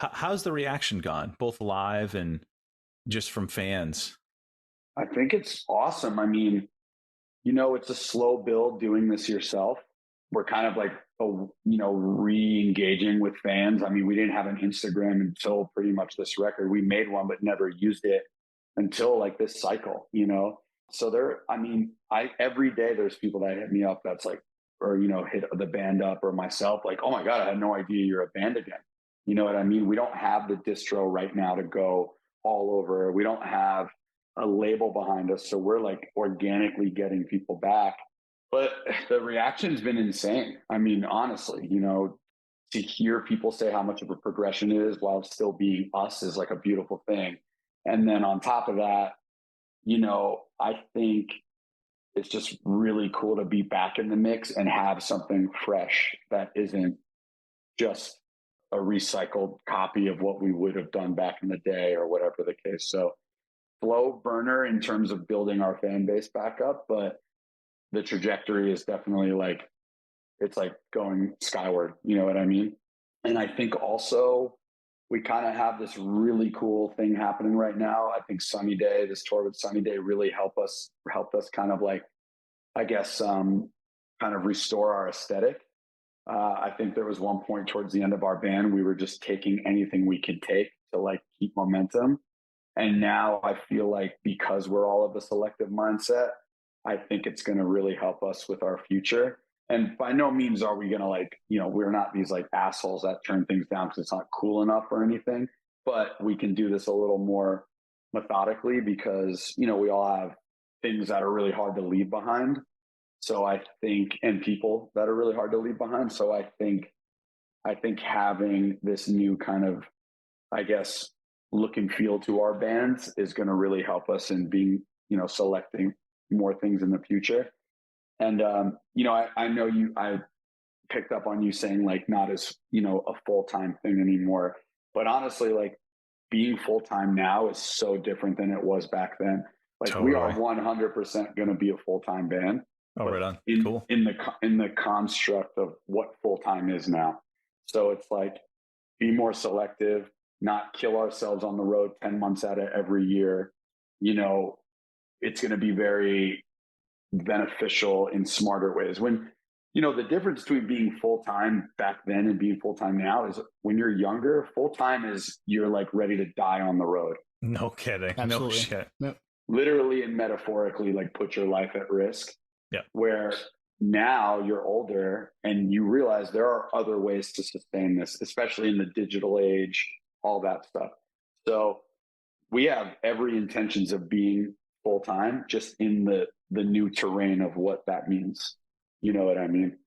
how's the reaction gone, both live and just from fans? I think it's awesome. I mean, you know, it's a slow build doing this yourself. We're kind of like, re-engaging with fans. I mean, we didn't have an Instagram until pretty much this record. We made one, but never used it until like this cycle, you know? So every day there's people that hit me up that's like, or, you know, hit the band up or myself, like, oh my God, I had no idea you're a band again. You know what I mean? We don't have the distro right now to go all over. We don't have a label behind us. So we're like organically getting people back. But the reaction's been insane. I mean, honestly, you know, to hear people say how much of a progression it is while still being us is like a beautiful thing. And then on top of that, you know, I think it's just really cool to be back in the mix and have something fresh that isn't just a recycled copy of what we would have done back in the day or whatever the case. So slow burner in terms of building our fan base back up, but the trajectory is definitely like it's like going skyward. You know what I mean? And I think also we kind of have this really cool thing happening right now. I think Sunny Day, this tour with Sunny Day, really helped us kind of like, I guess, kind of restore our aesthetic. I think there was one point towards the end of our band, we were just taking anything we could take to like keep momentum. And now I feel like because we're all of a selective mindset, I think it's going to really help us with our future. And by no means are we going to like, you know, we're not these like assholes that turn things down because it's not cool enough or anything, but we can do this a little more methodically because, you know, we all have things that are really hard to leave behind. So I think, and people that are really hard to leave behind. So I think having this new kind of, I guess, look and feel to our bands is going to really help us in being, you know, selecting more things in the future. And, you know, I know I picked up on you saying like not as, you know, a full-time thing anymore, but honestly, like being full-time now is so different than it was back then. Like totally. We are 100% going to be a full-time band. Oh, right on. Cool. In the construct of what full-time is now. So it's like, be more selective, not kill ourselves on the road 10 months out of every year. You know, it's going to be very beneficial in smarter ways. When, you know, the difference between being full-time back then and being full-time now is when you're younger, full-time is you're like ready to die on the road. No kidding. Absolutely. No shit. Yep. Literally and metaphorically, like put your life at risk. Yeah. Where now you're older and you realize there are other ways to sustain this, especially in the digital age, all that stuff. So we have every intentions of being full-time, just in the new terrain of what that means. You know what I mean?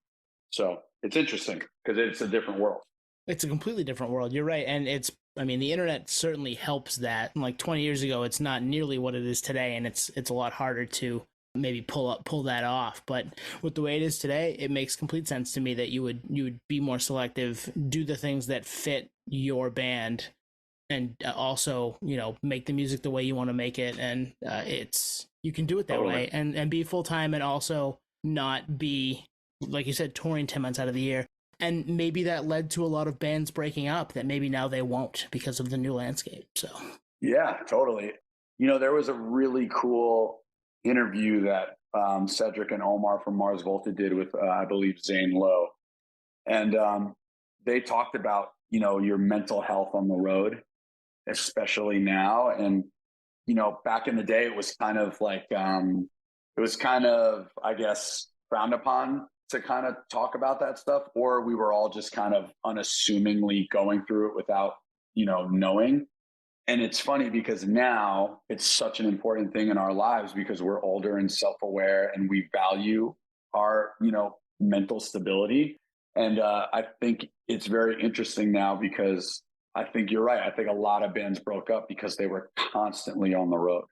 So it's interesting because it's a different world. It's a completely different world. You're right. And I mean, the internet certainly helps that. Like 20 years ago, it's not nearly what it is today. And it's a lot harder to maybe pull that off. But with the way it is today, it makes complete sense to me that you would be more selective, do the things that fit your band, and also, you know, make the music the way you want to make it. And you can do it that Totally. way and be full-time and also not be, like you said, touring 10 months out of the year. And maybe that led to a lot of bands breaking up that maybe now they won't because of the new landscape. So yeah, totally. You know, there was a really cool interview that Cedric and Omar from Mars Volta did with, I believe, Zane Lowe. And they talked about, you know, your mental health on the road, especially now. And, you know, back in the day, it was kind of like, I guess, frowned upon to kind of talk about that stuff, or we were all just kind of unassumingly going through it without, you know, knowing. And it's funny because now it's such an important thing in our lives because we're older and self-aware and we value our, you know, mental stability. And I think it's very interesting now because I think you're right. I think a lot of bands broke up because they were constantly on the road.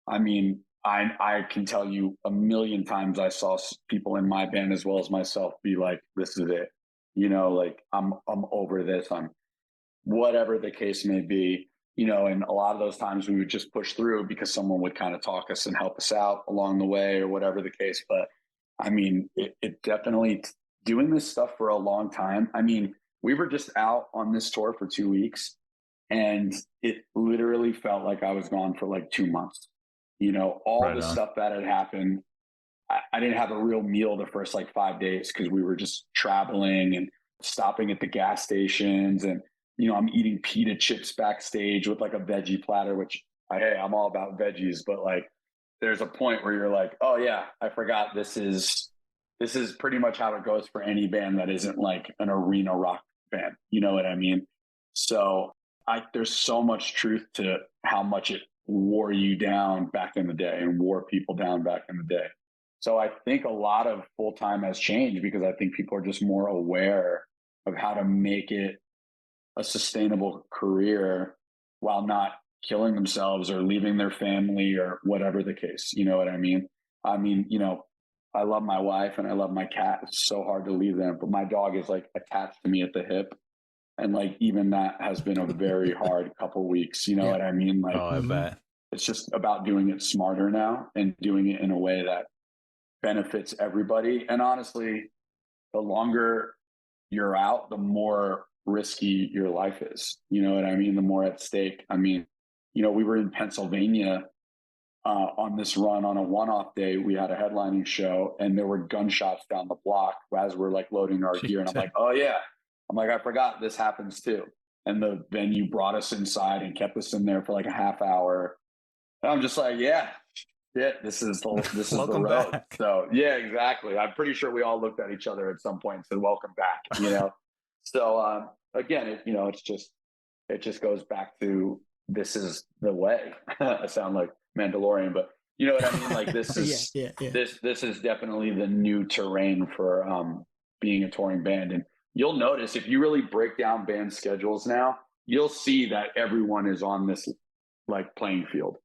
I mean, I can tell you a million times I saw people in my band as well as myself be like, this is it. You know, like I'm over this. I'm whatever the case may be, you know, and a lot of those times we would just push through because someone would kind of talk us and help us out along the way or whatever the case. But I mean, it definitely doing this stuff for a long time. I mean, we were just out on this tour for 2 weeks and it literally felt like I was gone for like 2 months. You know, all right the on. stuff that had happened. I didn't have a real meal the first like 5 days because we were just traveling and stopping at the gas stations. And, you know, I'm eating pita chips backstage with like a veggie platter, which I'm all about veggies, but like there's a point where you're like, oh yeah, I forgot this is pretty much how it goes for any band that isn't like an arena rock band. You know what I mean? So there's so much truth to how much it wore you down back in the day and wore people down back in the day. So I think a lot of full-time has changed because I think people are just more aware of how to make it a sustainable career while not killing themselves or leaving their family or whatever the case. You know what I mean? I mean, you know, I love my wife and I love my cat. It's so hard to leave them, but my dog is like attached to me at the hip. And like, even that has been a very hard couple weeks. You know what I mean? Like, I bet. It's just about doing it smarter now and doing it in a way that benefits everybody. And honestly, the longer you're out, the more risky your life is. You know what I mean? The more at stake. I mean, we were in Pennsylvania on this run on a one-off day. We had a headlining show, and there were gunshots down the block as we're like loading our gear. And I'm like, oh yeah. I'm like, I forgot this happens too. And the venue brought us inside and kept us in there for like a half hour. And I'm just like, yeah, this is the road. Back. So yeah, exactly. I'm pretty sure we all looked at each other at some point and said, welcome back, So again, it just goes back to, this is the way. I sound like Mandalorian, but you know what I mean? Like this is, this is definitely the new terrain for being a touring band. And you'll notice if you really break down band schedules now, you'll see that everyone is on this like playing field.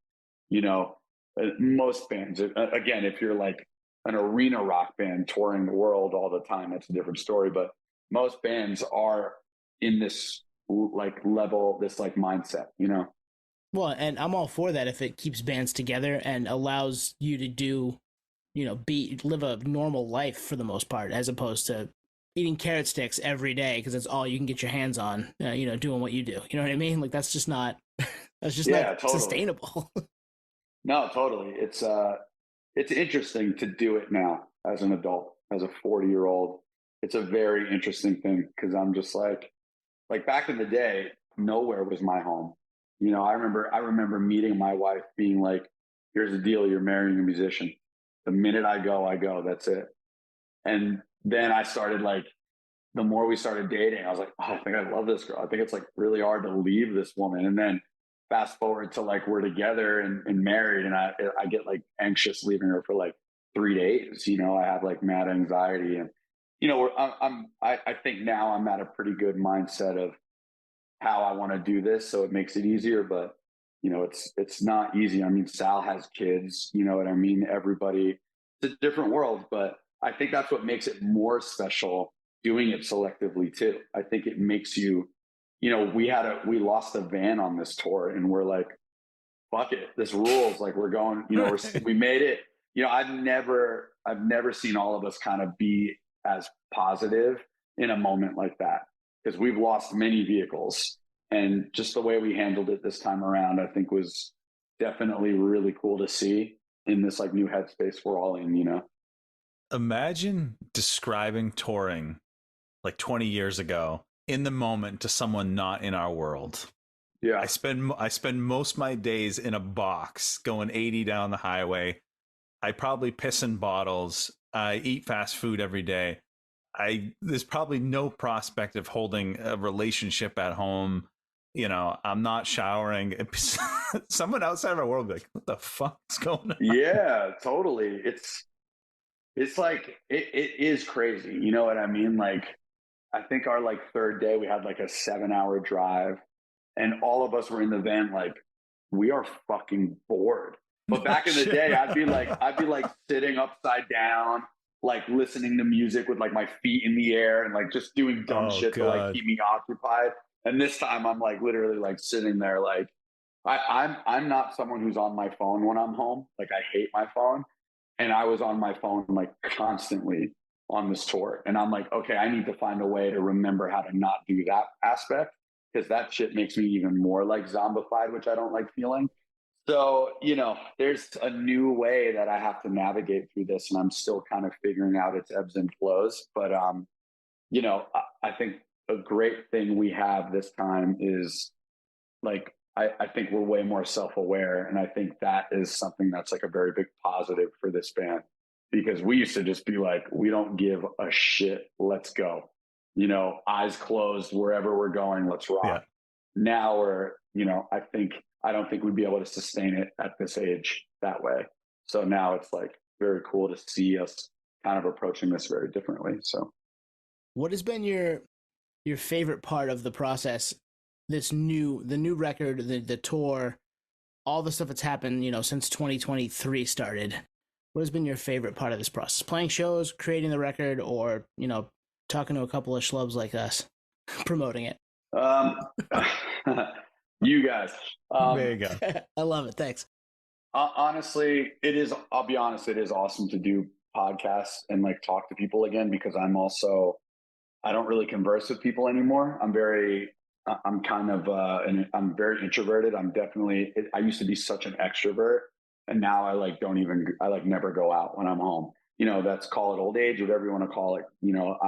Most bands, again, if you're like an arena rock band touring the world all the time, that's a different story. But most bands are in this like level, this like mindset, Well, and I'm all for that if it keeps bands together and allows you to do, live a normal life for the most part, as opposed to eating carrot sticks every day because that's all you can get your hands on, doing what you do. You know what I mean? Like that's just not not totally sustainable. No, totally. It's interesting to do it now as an adult, as a 40-year-old. It's a very interesting thing because I'm just like back in the day, nowhere was my home. I remember meeting my wife being like, here's the deal, you're marrying a musician. The minute I go, that's it. And then I started the more we started dating, I was like, oh, I think I love this girl. I think it's like really hard to leave this woman. And then fast forward to like we're together and married, and I get like anxious leaving her for like 3 days. I have like mad anxiety, and I think now I'm at a pretty good mindset of how I want to do this, so it makes it easier. But it's not easy. I mean, Sal has kids. You know what I mean? Everybody, it's a different world, but I think that's what makes it more special doing it selectively too. I think it makes you. We lost a van on this tour, and we're like, fuck it, this rules. Like we're going, we made it. I've never seen all of us kind of be as positive in a moment like that, because we've lost many vehicles, and just the way we handled it this time around, I think was definitely really cool to see in this like new headspace we're all in. Imagine describing touring like 20 years ago in the moment to someone not in our world. Yeah. I spend most of my days in a box going 80 down the highway. I probably piss in bottles. I eat fast food every day. There's probably no prospect of holding a relationship at home. I'm not showering. Someone outside of our world will be like, what the fuck is going on? Yeah, totally. It's like, it is crazy. You know what I mean? Like, I think our like third day, we had like a 7-hour drive, and all of us were in the van like, we are fucking bored. But back in the day, I'd be like sitting upside down, like listening to music with like my feet in the air and like just doing dumb shit to like keep me occupied. And this time I'm like literally like sitting there like I'm not someone who's on my phone when I'm home. Like I hate my phone. And I was on my phone like constantly on this tour. And I'm like, okay, I need to find a way to remember how to not do that aspect, because that shit makes me even more like zombified, which I don't like feeling. So, there's a new way that I have to navigate through this, and I'm still kind of figuring out its ebbs and flows. But, I think a great thing we have this time is like, I think we're way more self-aware. And I think that is something that's like a very big positive for this band, because we used to just be like, we don't give a shit. Let's go, eyes closed, wherever we're going, let's rock. Yeah. Now we're, I don't think we'd be able to sustain it at this age that way. So now it's like very cool to see us kind of approaching this very differently. So what has been your favorite part of the process? The new record, the tour, all the stuff that's happened, since 2023 started. What has been your favorite part of this process? Playing shows, creating the record, or, talking to a couple of schlubs like us, promoting it? You guys. There you go. I love it. Thanks. Honestly, I'll be honest, it is awesome to do podcasts and like talk to people again, because I don't really converse with people anymore. I'm kind of, and I'm very introverted. I used to be such an extrovert, and now I like never go out when I'm home. You know, that's, call it old age, whatever you want to call it. You know,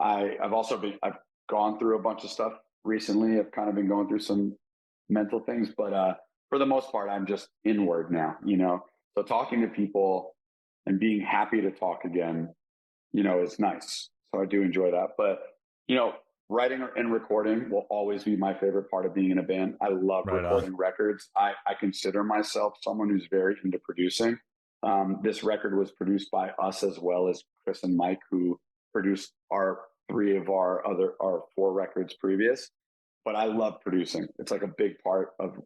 I've gone through a bunch of stuff recently. I've kind of been going through some mental things, but for the most part, I'm just inward now, you know? So talking to people and being happy to talk again, you know, is nice. So I do enjoy that. But, you know, writing and recording will always be my favorite part of being in a band. I love recording records. I consider myself someone who's very into producing. This record was produced by us, as well as Chris and Mike, who produced our four records previous. But I love producing. It's like a big part of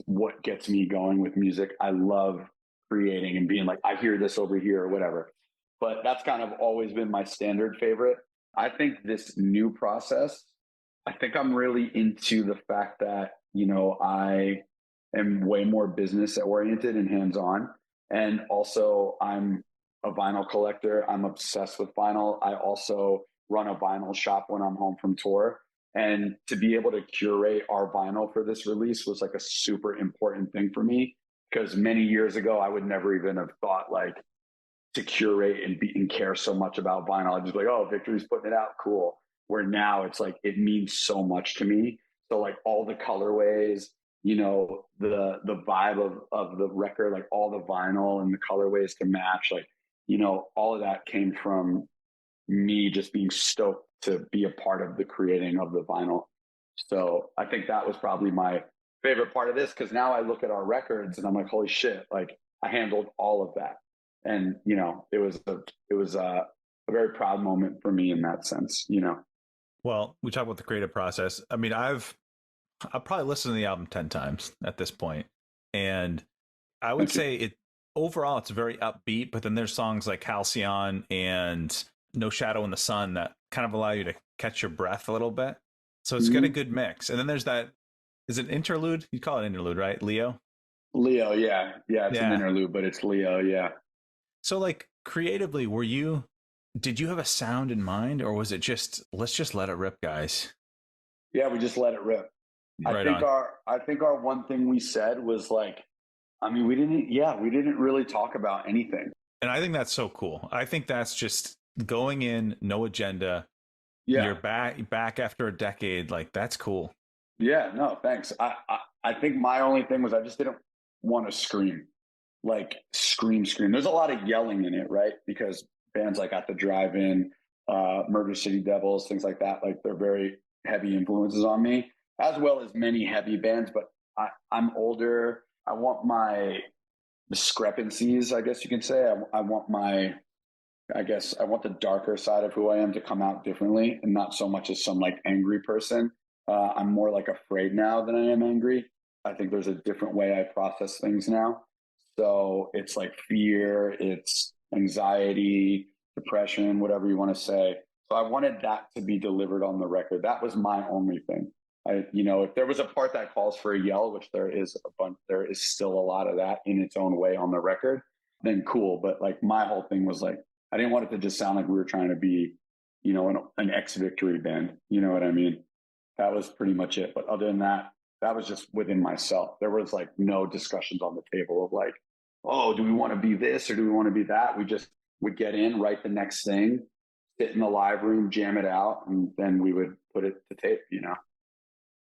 what gets me going with music. I love creating and being like, I hear this over here or whatever. But that's kind of always been my standard favorite. I think this new process, I think I'm really into the fact that, you know, I am way more business oriented and hands-on. And also I'm a vinyl collector. I'm obsessed with vinyl. I also run a vinyl shop when I'm home from tour. And to be able to curate our vinyl for this release was like a super important thing for me, because many years ago, I would never even have thought like to curate and care so much about vinyl. I'd just be like, oh, Victory's putting it out, cool. Where now it's like, it means so much to me. So like all the colorways, you know, the vibe of the record, like all the vinyl and the colorways to match, like, you know, all of that came from me just being stoked to be a part of the creating of the vinyl. So I think that was probably my favorite part of this, because now I look at our records and I'm like, holy shit, like I handled all of that. And, you know, it was a very proud moment for me in that sense, you know. Well, we talk about the creative process. I mean, I've probably listened to the album 10 times at this point, and I would say it overall it's very upbeat, but then there's songs like Halcyon and No Shadow in the Sun that kind of allow you to catch your breath a little bit. So it's got a good mix. And then there's that, is it interlude? You call it interlude, right? Leo, yeah. It's an interlude, but it's Leo, yeah. So like creatively, did you have a sound in mind, or was it just, let's just let it rip, guys? Yeah, we just let it rip. Right I think our one thing we said was like, I mean, we didn't really talk about anything. And I think that's so cool. I think that's just going in, no agenda. Yeah. You're back after a decade. Like, that's cool. Yeah, no, thanks. I think my only thing was I just didn't want to scream. Like scream. There's a lot of yelling in it, right? Because bands like At the Drive-In, Murder City Devils, things like that, like they're very heavy influences on me, as well as many heavy bands. But I'm older. I want my discrepancies, I guess you can say. I want the darker side of who I am to come out differently, and not so much as some like angry person. I'm more like afraid now than I am angry. I think there's a different way I process things now. So it's like fear, it's anxiety, depression, whatever you want to say. So I wanted that to be delivered on the record. That was my only thing. If there was a part that calls for a yell, which there is still a lot of that in its own way on the record, then cool. But like my whole thing was like, I didn't want it to just sound like we were trying to be, you know, an ex-Victory band. You know what I mean? That was pretty much it. But other than that, that was just within myself. There was like no discussions on the table of like, oh, do we want to be this or do we want to be that? We just would get in, write the next thing, sit in the live room, jam it out, and then we would put it to tape, you know?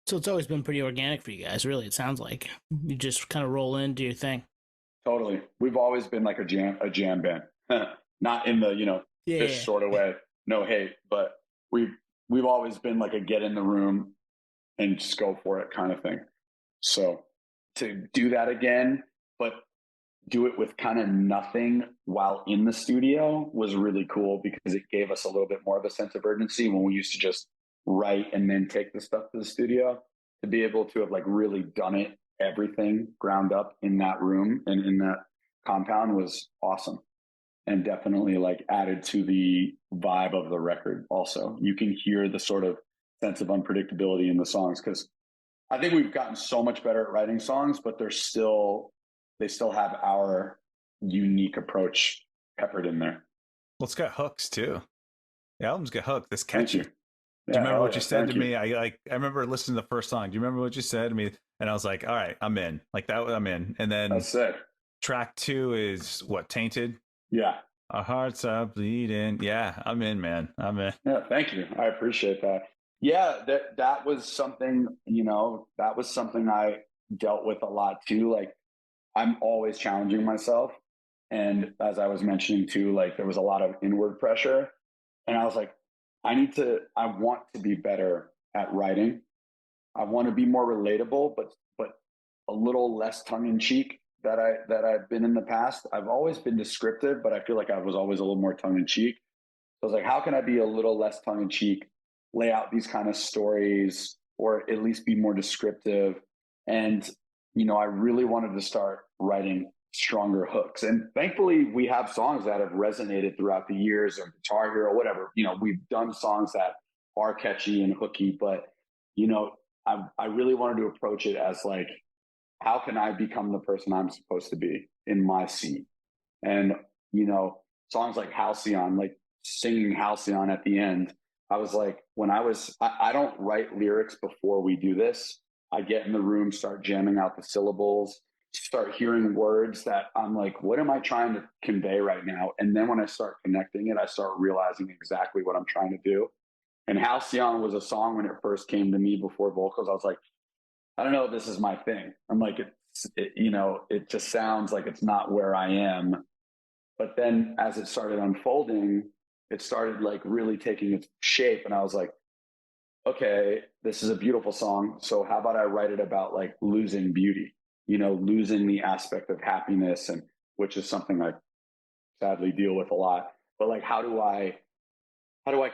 So it's always been pretty organic for you guys, really, it sounds like. You just kind of roll in, do your thing. Totally. We've always been like a jam band. Not in the, you know, this sort of way. No hate, but we've always been like a get in the room and just go for it kind of thing. So to do that again, but do it with kind of nothing while in the studio was really cool, because it gave us a little bit more of a sense of urgency when we used to just write and then take the stuff to the studio. To be able to have like really done it, everything ground up in that room and in that compound was awesome. And definitely like added to the vibe of the record. Also, you can hear the sort of sense of unpredictability in the songs, because I think we've gotten so much better at writing songs, but they still have our unique approach peppered in there. Well, it's got hooks too. The album's got hooks. It's Thank catchy. you. Do you remember what you said to Thank you. me? I remember listening to the first song. Do you remember what you said to me? And I was like, all right, I'm in. Like that, I'm in. And then That's it. track 2 is what, Tainted? Yeah. Our hearts are bleeding. Yeah, I'm in, man. I'm in. Yeah, thank you. I appreciate that. Yeah, that was something, that was something I dealt with a lot too. Like, I'm always challenging myself. And as I was mentioning too, like there was a lot of inward pressure. And I was like, I want to be better at writing. I want to be more relatable, but a little less tongue in cheek that I've been in the past. I've always been descriptive, but I feel like I was always a little more tongue in cheek. So I was like, how can I be a little less tongue in cheek, lay out these kind of stories, or at least be more descriptive? And, I really wanted to start writing stronger hooks. And thankfully we have songs that have resonated throughout the years, or Guitar Hero, whatever. We've done songs that are catchy and hooky, but, I really wanted to approach it as like, how can I become the person I'm supposed to be in my seat? And, songs like Halcyon, like singing Halcyon at the end, I was like, I don't write lyrics before we do this. I get in the room, start jamming out the syllables, start hearing words that I'm like, what am I trying to convey right now? And then when I start connecting it, I start realizing exactly what I'm trying to do. And Halcyon was a song when it first came to me before vocals. I was like, I don't know if this is my thing. I'm like, it just sounds like it's not where I am. But then as it started unfolding, it started like really taking its shape. And I was like, okay, this is a beautiful song. So how about I write it about like losing beauty, losing the aspect of happiness, and which is something I sadly deal with a lot. But like, how do I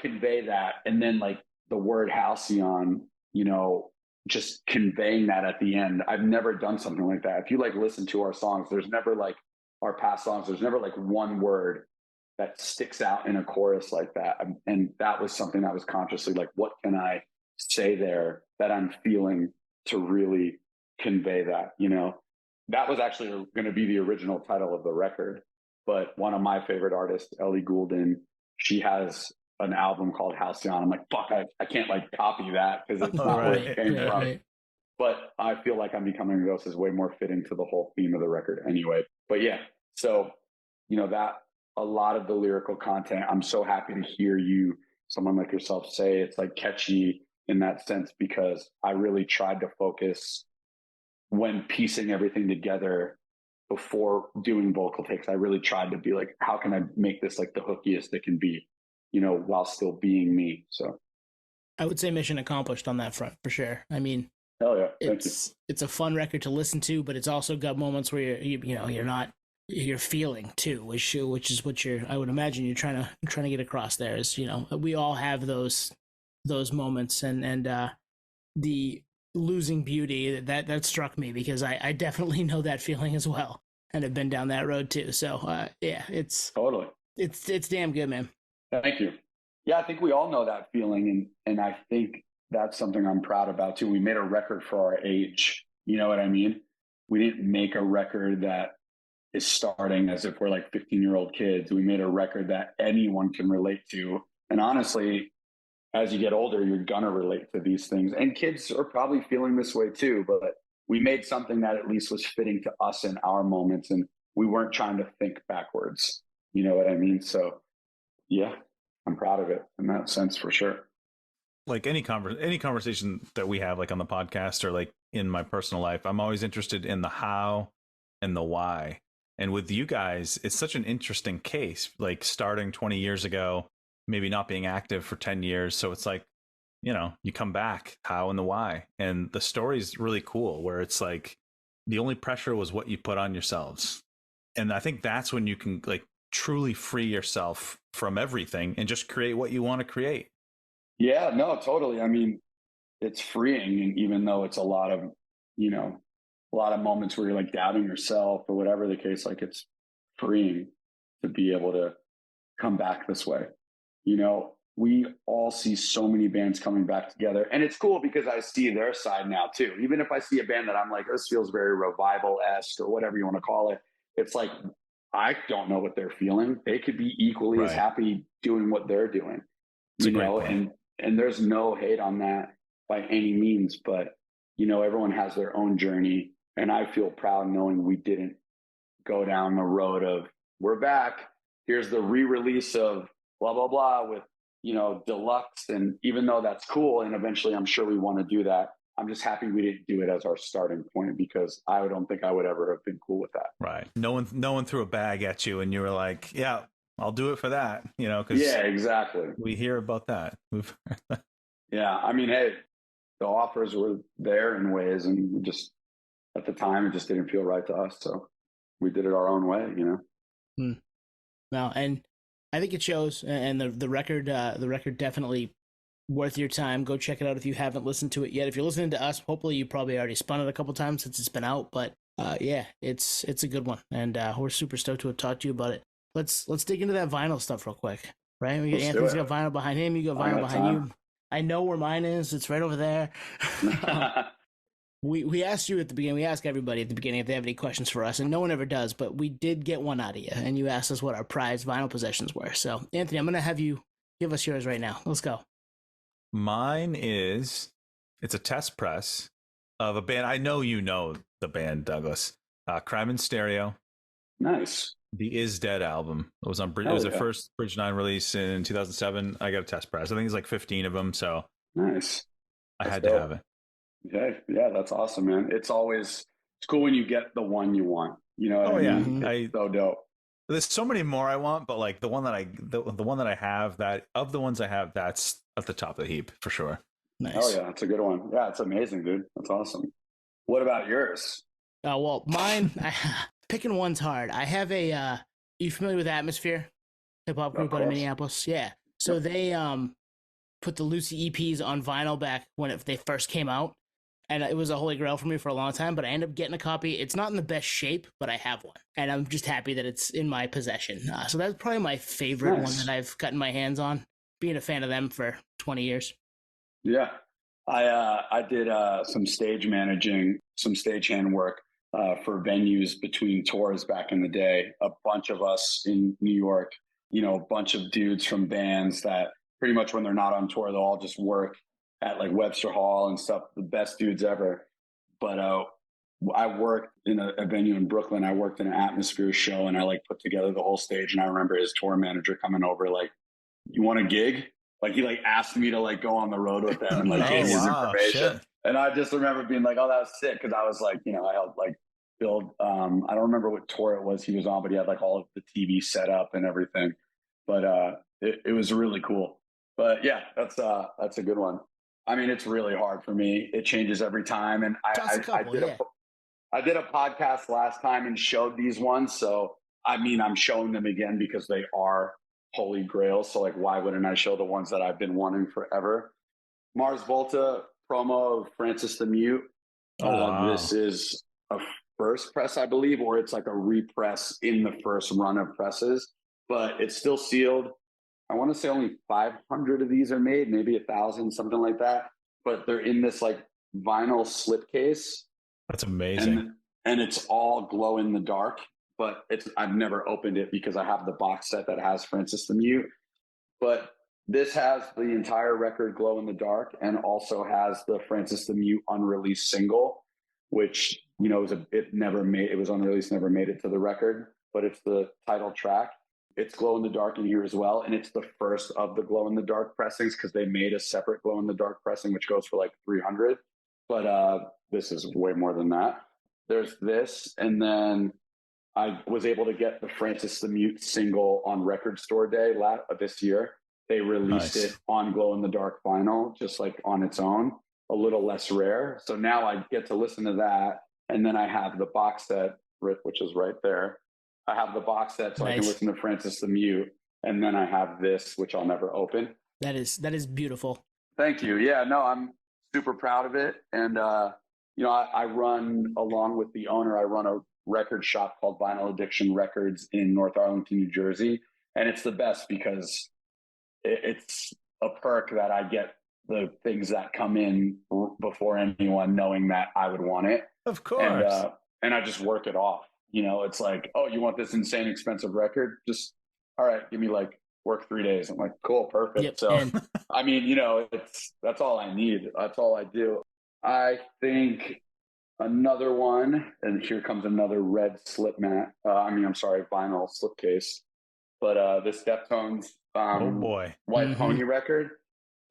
convey that? And then like the word Halcyon, just conveying that at the end. I've never done something like that. If you like listen to our songs, there's never like our past songs, there's never like one word that sticks out in a chorus like that. And that was something that was consciously like, what can I say there that I'm feeling to really convey that? That was actually going to be the original title of the record. But one of my favorite artists, Ellie Goulding, she has an album called Halcyon. I'm like, fuck, I can't like copy that because it's not where it came from. Right. But I feel like I'm Becoming a Ghost is way more fitting to the whole theme of the record anyway. But yeah, so, that a lot of the lyrical content, I'm so happy to hear someone like yourself say it's like catchy in that sense, because I really tried to focus when piecing everything together before doing vocal takes. I really tried to be like, how can I make this like the hookiest it can be, while still being me. So I would say mission accomplished on that front for sure. I mean, hell yeah, it's a fun record to listen to, but it's also got moments where you're feeling too, which is what I would imagine you're trying to get across there is, we all have those moments, and the losing beauty that struck me because I definitely know that feeling as well, and have been down that road too. So yeah, it's totally, it's damn good, man. Thank you. Yeah, I think we all know that feeling, and I think that's something I'm proud about too. We made a record for our age. You know what I mean? We didn't make a record that is starting as if we're like 15-year-old kids. We made a record that anyone can relate to. And honestly, as you get older, you're gonna relate to these things. And kids are probably feeling this way too, but we made something that at least was fitting to us in our moments, and we weren't trying to think backwards. You know what I mean? So yeah, I'm proud of it in that sense for sure. Like any conversation that we have, like on the podcast or like in my personal life, I'm always interested in the how and the why. And with you guys, it's such an interesting case, like starting 20 years ago, maybe not being active for 10 years. So it's like, you come back, how and the why. And the story's really cool, where it's like the only pressure was what you put on yourselves. And I think that's when you can like truly free yourself from everything and just create what you want to create. Yeah, no, totally. I mean, it's freeing. And even though it's a lot of moments where you're like doubting yourself or whatever the case, like it's freeing to be able to come back this way. We all see so many bands coming back together, and it's cool because I see their side now too. Even if I see a band that I'm like, this feels very revival-esque or whatever you want to call it, it's like I don't know what they're feeling. They could be equally as happy doing what they're doing, you know, and there's no hate on that by any means, but you know, everyone has their own journey. And I feel proud knowing we didn't go down the road of we're back. Here's the re-release of blah, blah, blah with, you know, deluxe. And even though that's cool, and eventually I'm sure we want to do that, I'm just happy we didn't do it as our starting point, because I don't think I would ever have been cool with that. Right. No one threw a bag at you and you were like, yeah, I'll do it for that, you know, because yeah, exactly. We hear about that. Yeah. I mean, hey, the offers were there in ways, and we just, at the time, it just didn't feel right to us. So we did it our own way, you know? No, and I think it shows, and the record definitely worth your time. Go check it out if you haven't listened to it yet. If you're listening to us, hopefully you probably already spun it a couple times since it's been out, but yeah, it's a good one, and we're super stoked to have talked to you about it. Let's dig into that vinyl stuff real quick, right? Anthony's got vinyl behind him, you got vinyl behind you. I know where mine is. It's right over there. We asked you at the beginning, we ask everybody at the beginning if they have any questions for us, and no one ever does, but we did get one out of you, and you asked us what our prized vinyl possessions were. So, Anthony, I'm going to have you give us yours right now. Let's go. Mine it's a test press of a band. I know you know the band, Douglas. Crime in Stereo. Nice. The Is Dead album. It was on Bridge. It was their first Bridge 9 release in 2007. I got a test press. I think it's like 15 of them. So nice. I had to have it. Yeah, that's awesome, man. It's cool when you get the one you want. You know? I mean? Mm-hmm. It's so dope. There's so many more I want, but like the one that I have, that of the ones I have, that's at the top of the heap for sure. Nice. Oh yeah, that's a good one. Yeah, it's amazing, dude. That's awesome. What about yours? Well, mine. Picking one's hard. I have a. You familiar with Atmosphere, hip hop group out of Minneapolis? Yeah. So they put the Lucy EPs on vinyl back when they first came out, and it was a holy grail for me for a long time. But I ended up getting a copy. It's not in the best shape, but I have one, and I'm just happy that it's in my possession. So that's probably my favorite one that I've gotten my hands on. Being a fan of them for 20 years. Yeah, I did some stage managing, some stagehand work for venues between tours back in the day. A bunch of us in New York, you know, a bunch of dudes from bands that pretty much when they're not on tour, they'll all just work at like Webster Hall and stuff. The best dudes ever. But I worked in a venue in Brooklyn. I worked in an Atmosphere show, and I like put together the whole stage. And I remember his tour manager coming over, like, "You want a gig?" Like he like asked me to like go on the road with them and like gave me his information. Shit. And I just remember being like, "Oh, that was sick," because I was like, you know, I helped like build. I don't remember what tour it was he was on, but he had like all of the TV set up and everything. But it was really cool. But yeah, that's a good one. I mean, it's really hard for me. It changes every time, and I did a podcast last time and showed these ones. So I mean, I'm showing them again because they are holy grail. So like, why wouldn't I show the ones that I've been wanting forever? Mars Volta promo of Francis the Mute. Wow. This is a first press, I believe, or it's like a repress in the first run of presses, but it's still sealed. I want to say only 500 of these are made, maybe 1,000, something like that. But they're in this like vinyl slipcase. That's amazing. And it's all glow in the dark. But I've never opened it because I have the box set that has Francis the Mute. But this has the entire record glow in the dark, and also has the Francis the Mute unreleased single, which, you know, it was unreleased, never made it to the record, but it's the title track. It's glow in the dark in here as well, and it's the first of the glow in the dark pressings because they made a separate glow in the dark pressing, which goes for like 300. But this is way more than that. There's this, and then I was able to get the Francis the Mute single on Record Store Day this year. They released it on glow in the dark vinyl, just like on its own, a little less rare. So now I get to listen to that. And then I have the box set, which is right there. I have the box set so I can listen to Francis the Mute. And then I have this, which I'll never open. That is beautiful. Thank you. Yeah, no, I'm super proud of it. And, you know, I run, along with the owner, I run a record shop called Vinyl Addiction Records in North Arlington, New Jersey. And it's the best because it's a perk that I get the things that come in before anyone, knowing that I would want it. Of course. And I just work it off. it's like, oh, you want this insane expensive record? Just, all right, give me like work 3 days. I'm like, cool, perfect. Yep. So, And I mean, that's all I need. That's all I do. I think another one, and here comes another red vinyl slipcase. But this Deftones Oh boy. White Pony record.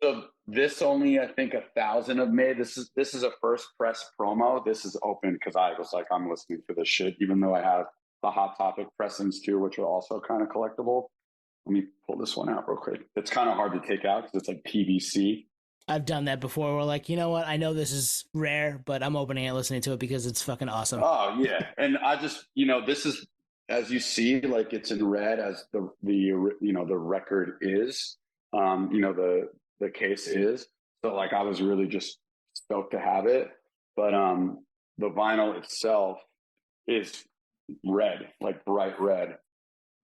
So this only, I think, 1,000 have made. This is a first press promo. This is open because I was like, I'm listening for this shit, even though I have the Hot Topic pressings too, which are also kind of collectible. Let me pull this one out real quick. It's kind of hard to take out because it's like PVC. I've done that before. We're like, you know what? I know this is rare, but I'm opening it, listening to it because it's fucking awesome. Oh yeah, and I just, this is, as you see, like it's in red as the record is, the case is. So like I was really just stoked to have it, but the vinyl itself is red, like bright red.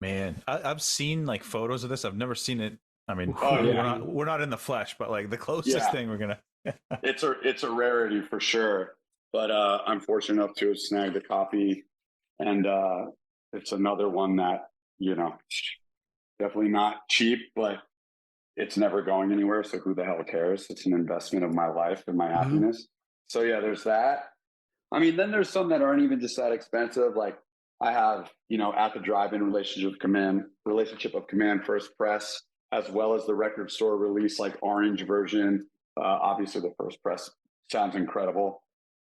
Man, I've seen like photos of this. I've never seen it. I mean, we're not in the flesh, but like the closest thing we're gonna. it's a rarity for sure. But I'm fortunate enough to have snagged a copy, and it's another one that definitely not cheap, but it's never going anywhere. So who the hell cares? It's an investment of my life and my happiness. So yeah, there's that. I mean, then there's some that aren't even just that expensive. Like I have, At the Drive-In Relationship of Command first press, as well as the record store release, like orange version. Obviously the first press sounds incredible.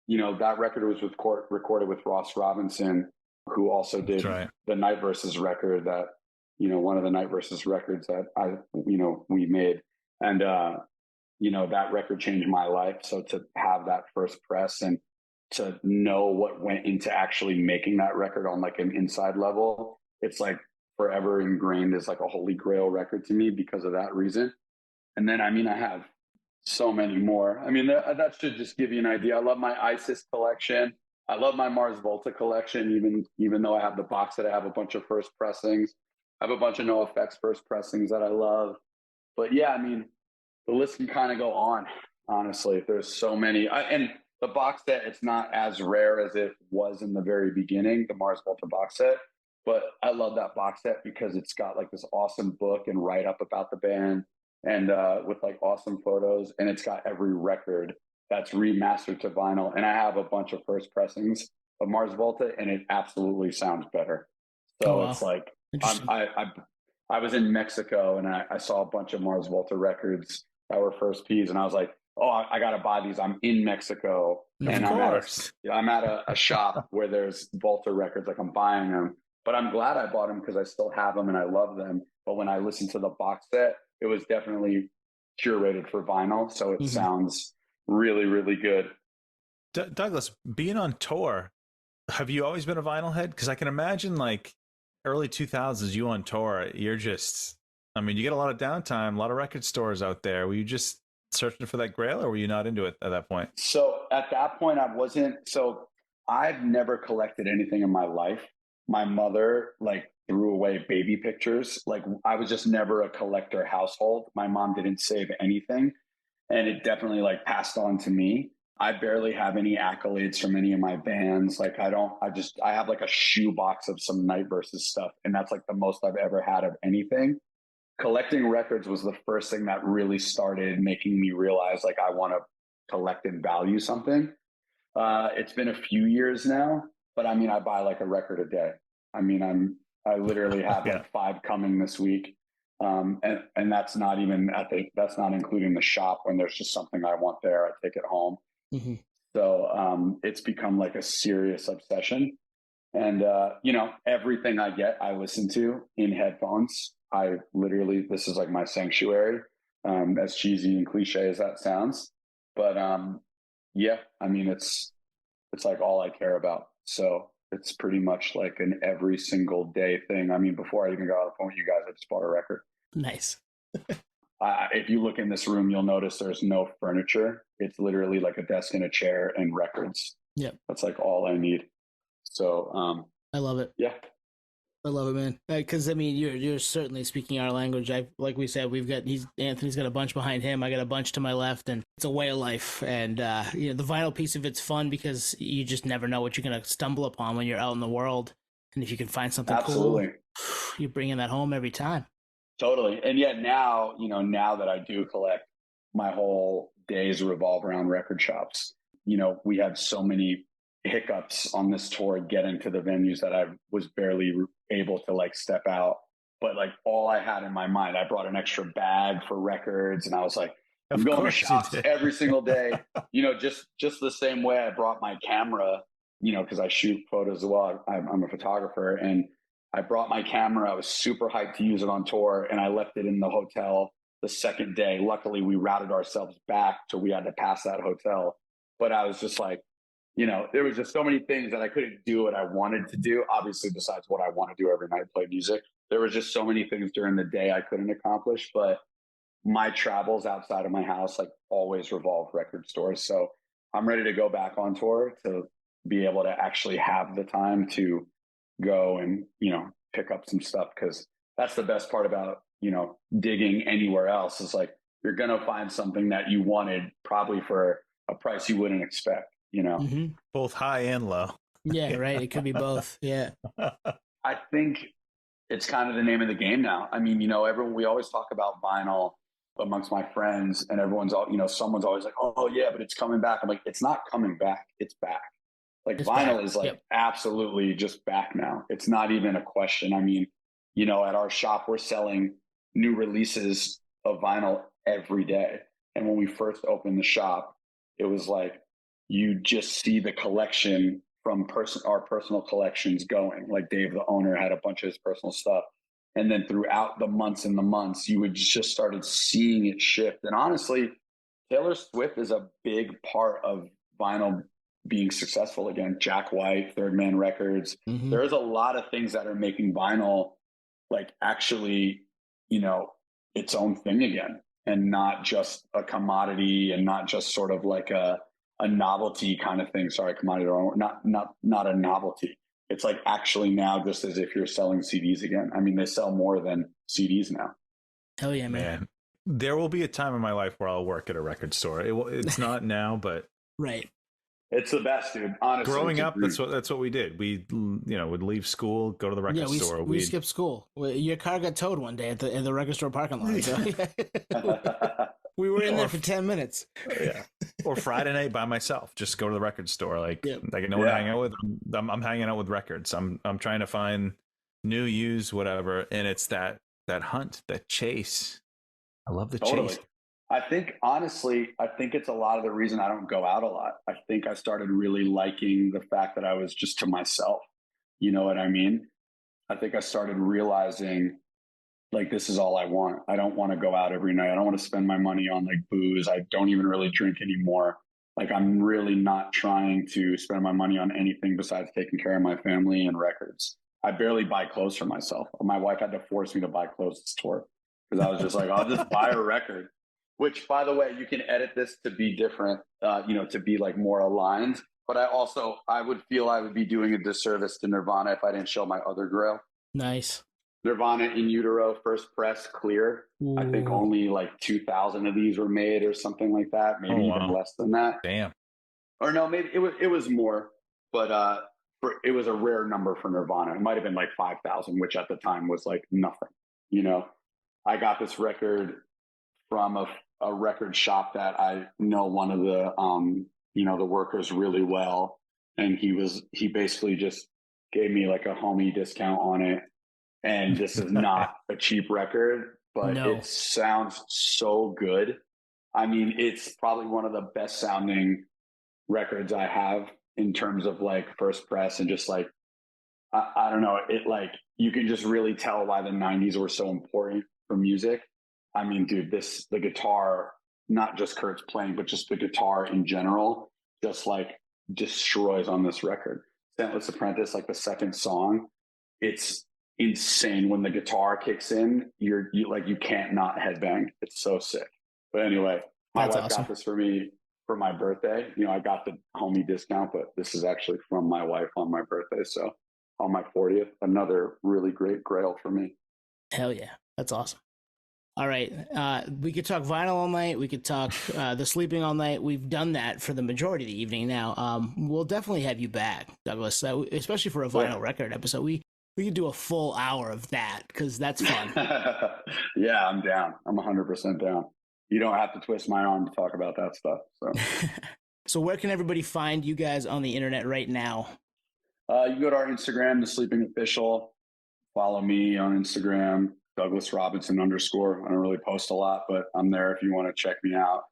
That record was recorded with Ross Robinson, who also did the Night Versus record that, one of the Night Versus records that we made. And, that record changed my life. So to have that first press and to know what went into actually making that record on like an inside level, it's like forever ingrained as like a holy grail record to me because of that reason. And then, I mean, I have so many more. I mean, that should just give you an idea. I love my ISIS collection. I love my Mars Volta collection, even though I have the box set. I have a bunch of first pressings. I have a bunch of NoFX first pressings that I love. But yeah, I mean, the list can kind of go on, honestly. There's so many. And the box set, it's not as rare as it was in the very beginning, the Mars Volta box set. But I love that box set because it's got like this awesome book and write-up about the band, and with like awesome photos. And it's got every record that's remastered to vinyl. And I have a bunch of first pressings of Mars Volta, and it absolutely sounds better. So it's like, I was in Mexico and I saw a bunch of Mars Volta records that were first Ps, and I was like, oh, I got to buy these. I'm in Mexico. And I'm at a shop where there's Volta records, like I'm buying them. But I'm glad I bought them because I still have them and I love them. But when I listened to the box set, it was definitely curated for vinyl. So it sounds really, really good. Douglas, being on tour, have you always been a vinyl head? Because I can imagine like early 2000s, you on tour, you're just, I mean, you get a lot of downtime, a lot of record stores out there. Were you just searching for that grail, or were you not into it at that point? So at that point, I wasn't. So I've never collected anything in my life. My mother like threw away baby pictures. Like I was just never a collector household. My mom didn't save anything, and it definitely like passed on to me. I barely have any accolades from any of my bands. Like I have like a shoebox of some Night Versus stuff, and that's like the most I've ever had of anything. Collecting records was the first thing that really started making me realize like I want to collect and value something. It's been a few years now, but I mean, I buy like a record a day. I mean, I literally have like 5 coming this week. And that's not even that's not including the shop when there's just something I want there. I take it home. Mm-hmm. So it's become like a serious obsession. And, everything I get, I listen to in headphones. This is like my sanctuary, as cheesy and cliche as that sounds. But yeah, I mean, it's like all I care about. So it's pretty much like an every single day thing. I mean, before I even got on the phone with you guys, I just bought a record. Nice. If you look in this room, you'll notice there's no furniture. It's literally like a desk and a chair and records. Yep. That's like all I need. So I love it. Yeah. I love it, man. Because I mean, you're certainly speaking our language. Like we said, Anthony's got a bunch behind him. I got a bunch to my left, and it's a way of life. And the vinyl piece of it's fun because you just never know what you're gonna stumble upon when you're out in the world. And if you can find something Absolutely. cool, you're bringing that home every time. Totally. And yet now, now that I do collect, my whole days revolve around record shops. We had so many hiccups on this tour getting to the venues that I was barely able to like step out. But like all I had in my mind, I brought an extra bag for records, and I was like, I'm going to shops every single day. Just the same way I brought my camera, because I shoot photos as well. I'm a photographer, and I brought my camera. I was super hyped to use it on tour, and I left it in the hotel the second day. Luckily, we routed ourselves back, so we had to pass that hotel. But I was just like, there was just so many things that I couldn't do what I wanted to do. Obviously, besides what I want to do every night, play music. There was just so many things during the day I couldn't accomplish. But my travels outside of my house like always revolve record stores. So I'm ready to go back on tour to be able to actually have the time to go and, pick up some stuff. Because that's the best part about, digging anywhere else is like, you're going to find something that you wanted probably for a price you wouldn't expect. Mm-hmm. Both high and low. Yeah, right. It could be both. Yeah. I think it's kind of the name of the game now. I mean, we always talk about vinyl amongst my friends, and everyone's all, someone's always like, oh yeah, but it's coming back. I'm like, it's not coming back. It's back. Like it's vinyl back. Is like absolutely just back now. It's not even a question. I mean, at our shop, we're selling new releases of vinyl every day. And when we first opened the shop, it was like, you just see the collection from our personal collections going. Like Dave, the owner, had a bunch of his personal stuff. And then throughout the months and the months, you would just started seeing it shift. And honestly, Taylor Swift is a big part of vinyl being successful again. Jack White, Third Man Records. Mm-hmm. There's a lot of things that are making vinyl like actually, its own thing again, and not just a commodity and not just sort of like a novelty kind of thing. Sorry, commodity, not a novelty. It's like actually now just as if you're selling CDs again. I mean, they sell more than CDs now. Hell yeah, man. There will be a time in my life where I'll work at a record store. It's not now, but right. It's the best, dude. Honestly, growing up, that's what we did. We, would leave school, go to the record store. We skipped school. Your car got towed one day at the record store parking lot. So. We were in there for 10 minutes. Yeah. Or Friday night by myself, just go to the record store. Like I know what to hang out with. I'm hanging out with records. I'm trying to find new, used, whatever. And it's that hunt, that chase. I love the chase. I think, honestly, it's a lot of the reason I don't go out a lot. I think I started really liking the fact that I was just to myself. You know what I mean? I think I started realizing like, this is all I want. I don't want to go out every night. I don't want to spend my money on like booze. I don't even really drink anymore. Like, I'm really not trying to spend my money on anything besides taking care of my family and records. I barely buy clothes for myself. My wife had to force me to buy clothes this tour because I was just like, I'll just buy a record. Which, by the way, you can edit this to be different, to be like more aligned. But I would feel I would be doing a disservice to Nirvana if I didn't show my other grail. Nice. Nirvana In Utero, first press, clear. Ooh. I think only like 2,000 of these were made or something like that. Maybe even less than that. Damn. Or no, maybe it was more. But it was a rare number for Nirvana. It might have been like 5,000, which at the time was like nothing. I got this record from a record shop that I know one of the the workers really well, and he basically just gave me like a homie discount on it. And this is not a cheap record, but it sounds so good. I mean, it's probably one of the best sounding records I have in terms of like first press, and just like I don't know, it like you can just really tell why the 90s were so important for music. I mean, dude, the guitar, not just Kurt's playing, but just the guitar in general, just like destroys on this record. Scentless Apprentice, like the second song, it's insane. When the guitar kicks in, you can't not headbang. It's so sick. But anyway, my wife got this for me for my birthday. I got the homie discount, but this is actually from my wife on my birthday. So on my 40th. Another really great grail for me. Hell yeah. That's awesome. All right. We could talk vinyl all night. We could talk the sleeping all night. We've done that for the majority of the evening now. We'll definitely have you back, Douglas, especially for a vinyl record episode. We could do a full hour of that because that's fun. Yeah, I'm down. I'm 100% down. You don't have to twist my arm to talk about that stuff. So, so where can everybody find you guys on the internet right now? You can go to our Instagram, The Sleeping Official. Follow me on Instagram, Douglas Robinson _. I don't really post a lot, but I'm there if you want to check me out.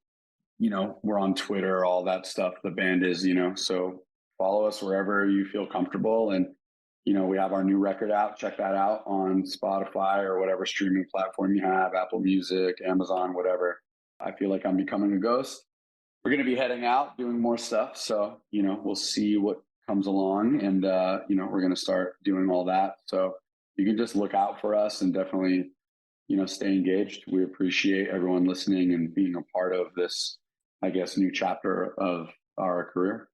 You know, we're on Twitter, all that stuff. The band is, you know, so follow us wherever you feel comfortable. And, you know, we have our new record out. Check that out on Spotify or whatever streaming platform you have, Apple Music, Amazon, whatever. I feel like I'm becoming a ghost. We're going to be heading out, doing more stuff. So, you know, we'll see what comes along. And, you know, we're going to start doing all that. So you can just look out for us and definitely, you know, stay engaged. We appreciate everyone listening and being a part of this, I guess, new chapter of our career.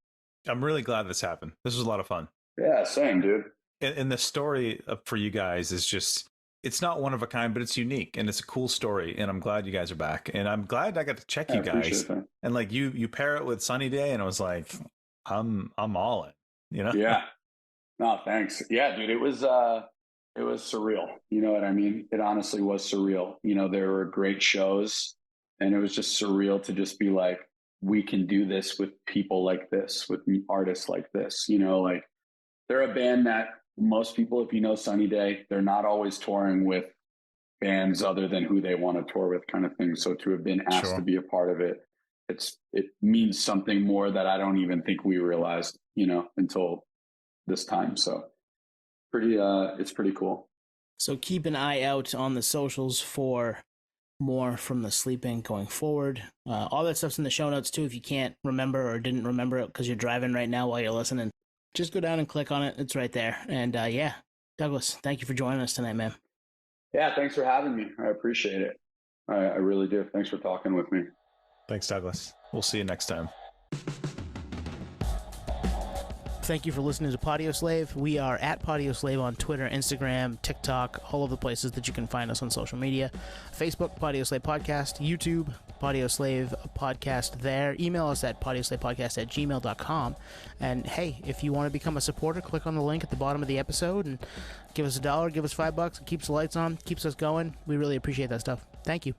I'm really glad this happened. This was a lot of fun. Yeah, same, dude. And the story for you guys is just, it's not one of a kind, but it's unique and it's a cool story. And I'm glad you guys are back. And I'm glad I got to check you guys. And like you pair it with Sunny Day, and I was like, I'm all in, you know? Yeah. No, thanks. Yeah, dude, it was surreal. You know what I mean? It honestly was surreal. You know, there were great shows, and it was just surreal to just be like, we can do this with people like this, with artists like this. You know, like they're a band that most people, if you know Sunny Day, they're not always touring with bands other than who they want to tour with, kind of thing. So to have been asked to be a part of it, it means something more that I don't even think we realized, you know, until this time. So it's pretty cool. So keep an eye out on the socials for more from The Sleeping going forward. All that stuff's in the show notes too. If you can't remember or didn't remember it because you're driving right now while you're listening, just go down and click on it. It's right there. And yeah, Douglas, thank you for joining us tonight, man. Yeah, thanks for having me. I appreciate it. I really do. Thanks for talking with me. Thanks, Douglas. We'll see you next time. Thank you for listening to Podio Slave. We are at Podio Slave on Twitter, Instagram, TikTok, all of the places that you can find us on social media. Facebook, Podio Slave Podcast. YouTube, Podio Slave Podcast there. Email us at podioslavepodcast@gmail.com. And hey, if you want to become a supporter, click on the link at the bottom of the episode and give us $1, give us $5. It keeps the lights on, keeps us going. We really appreciate that stuff. Thank you.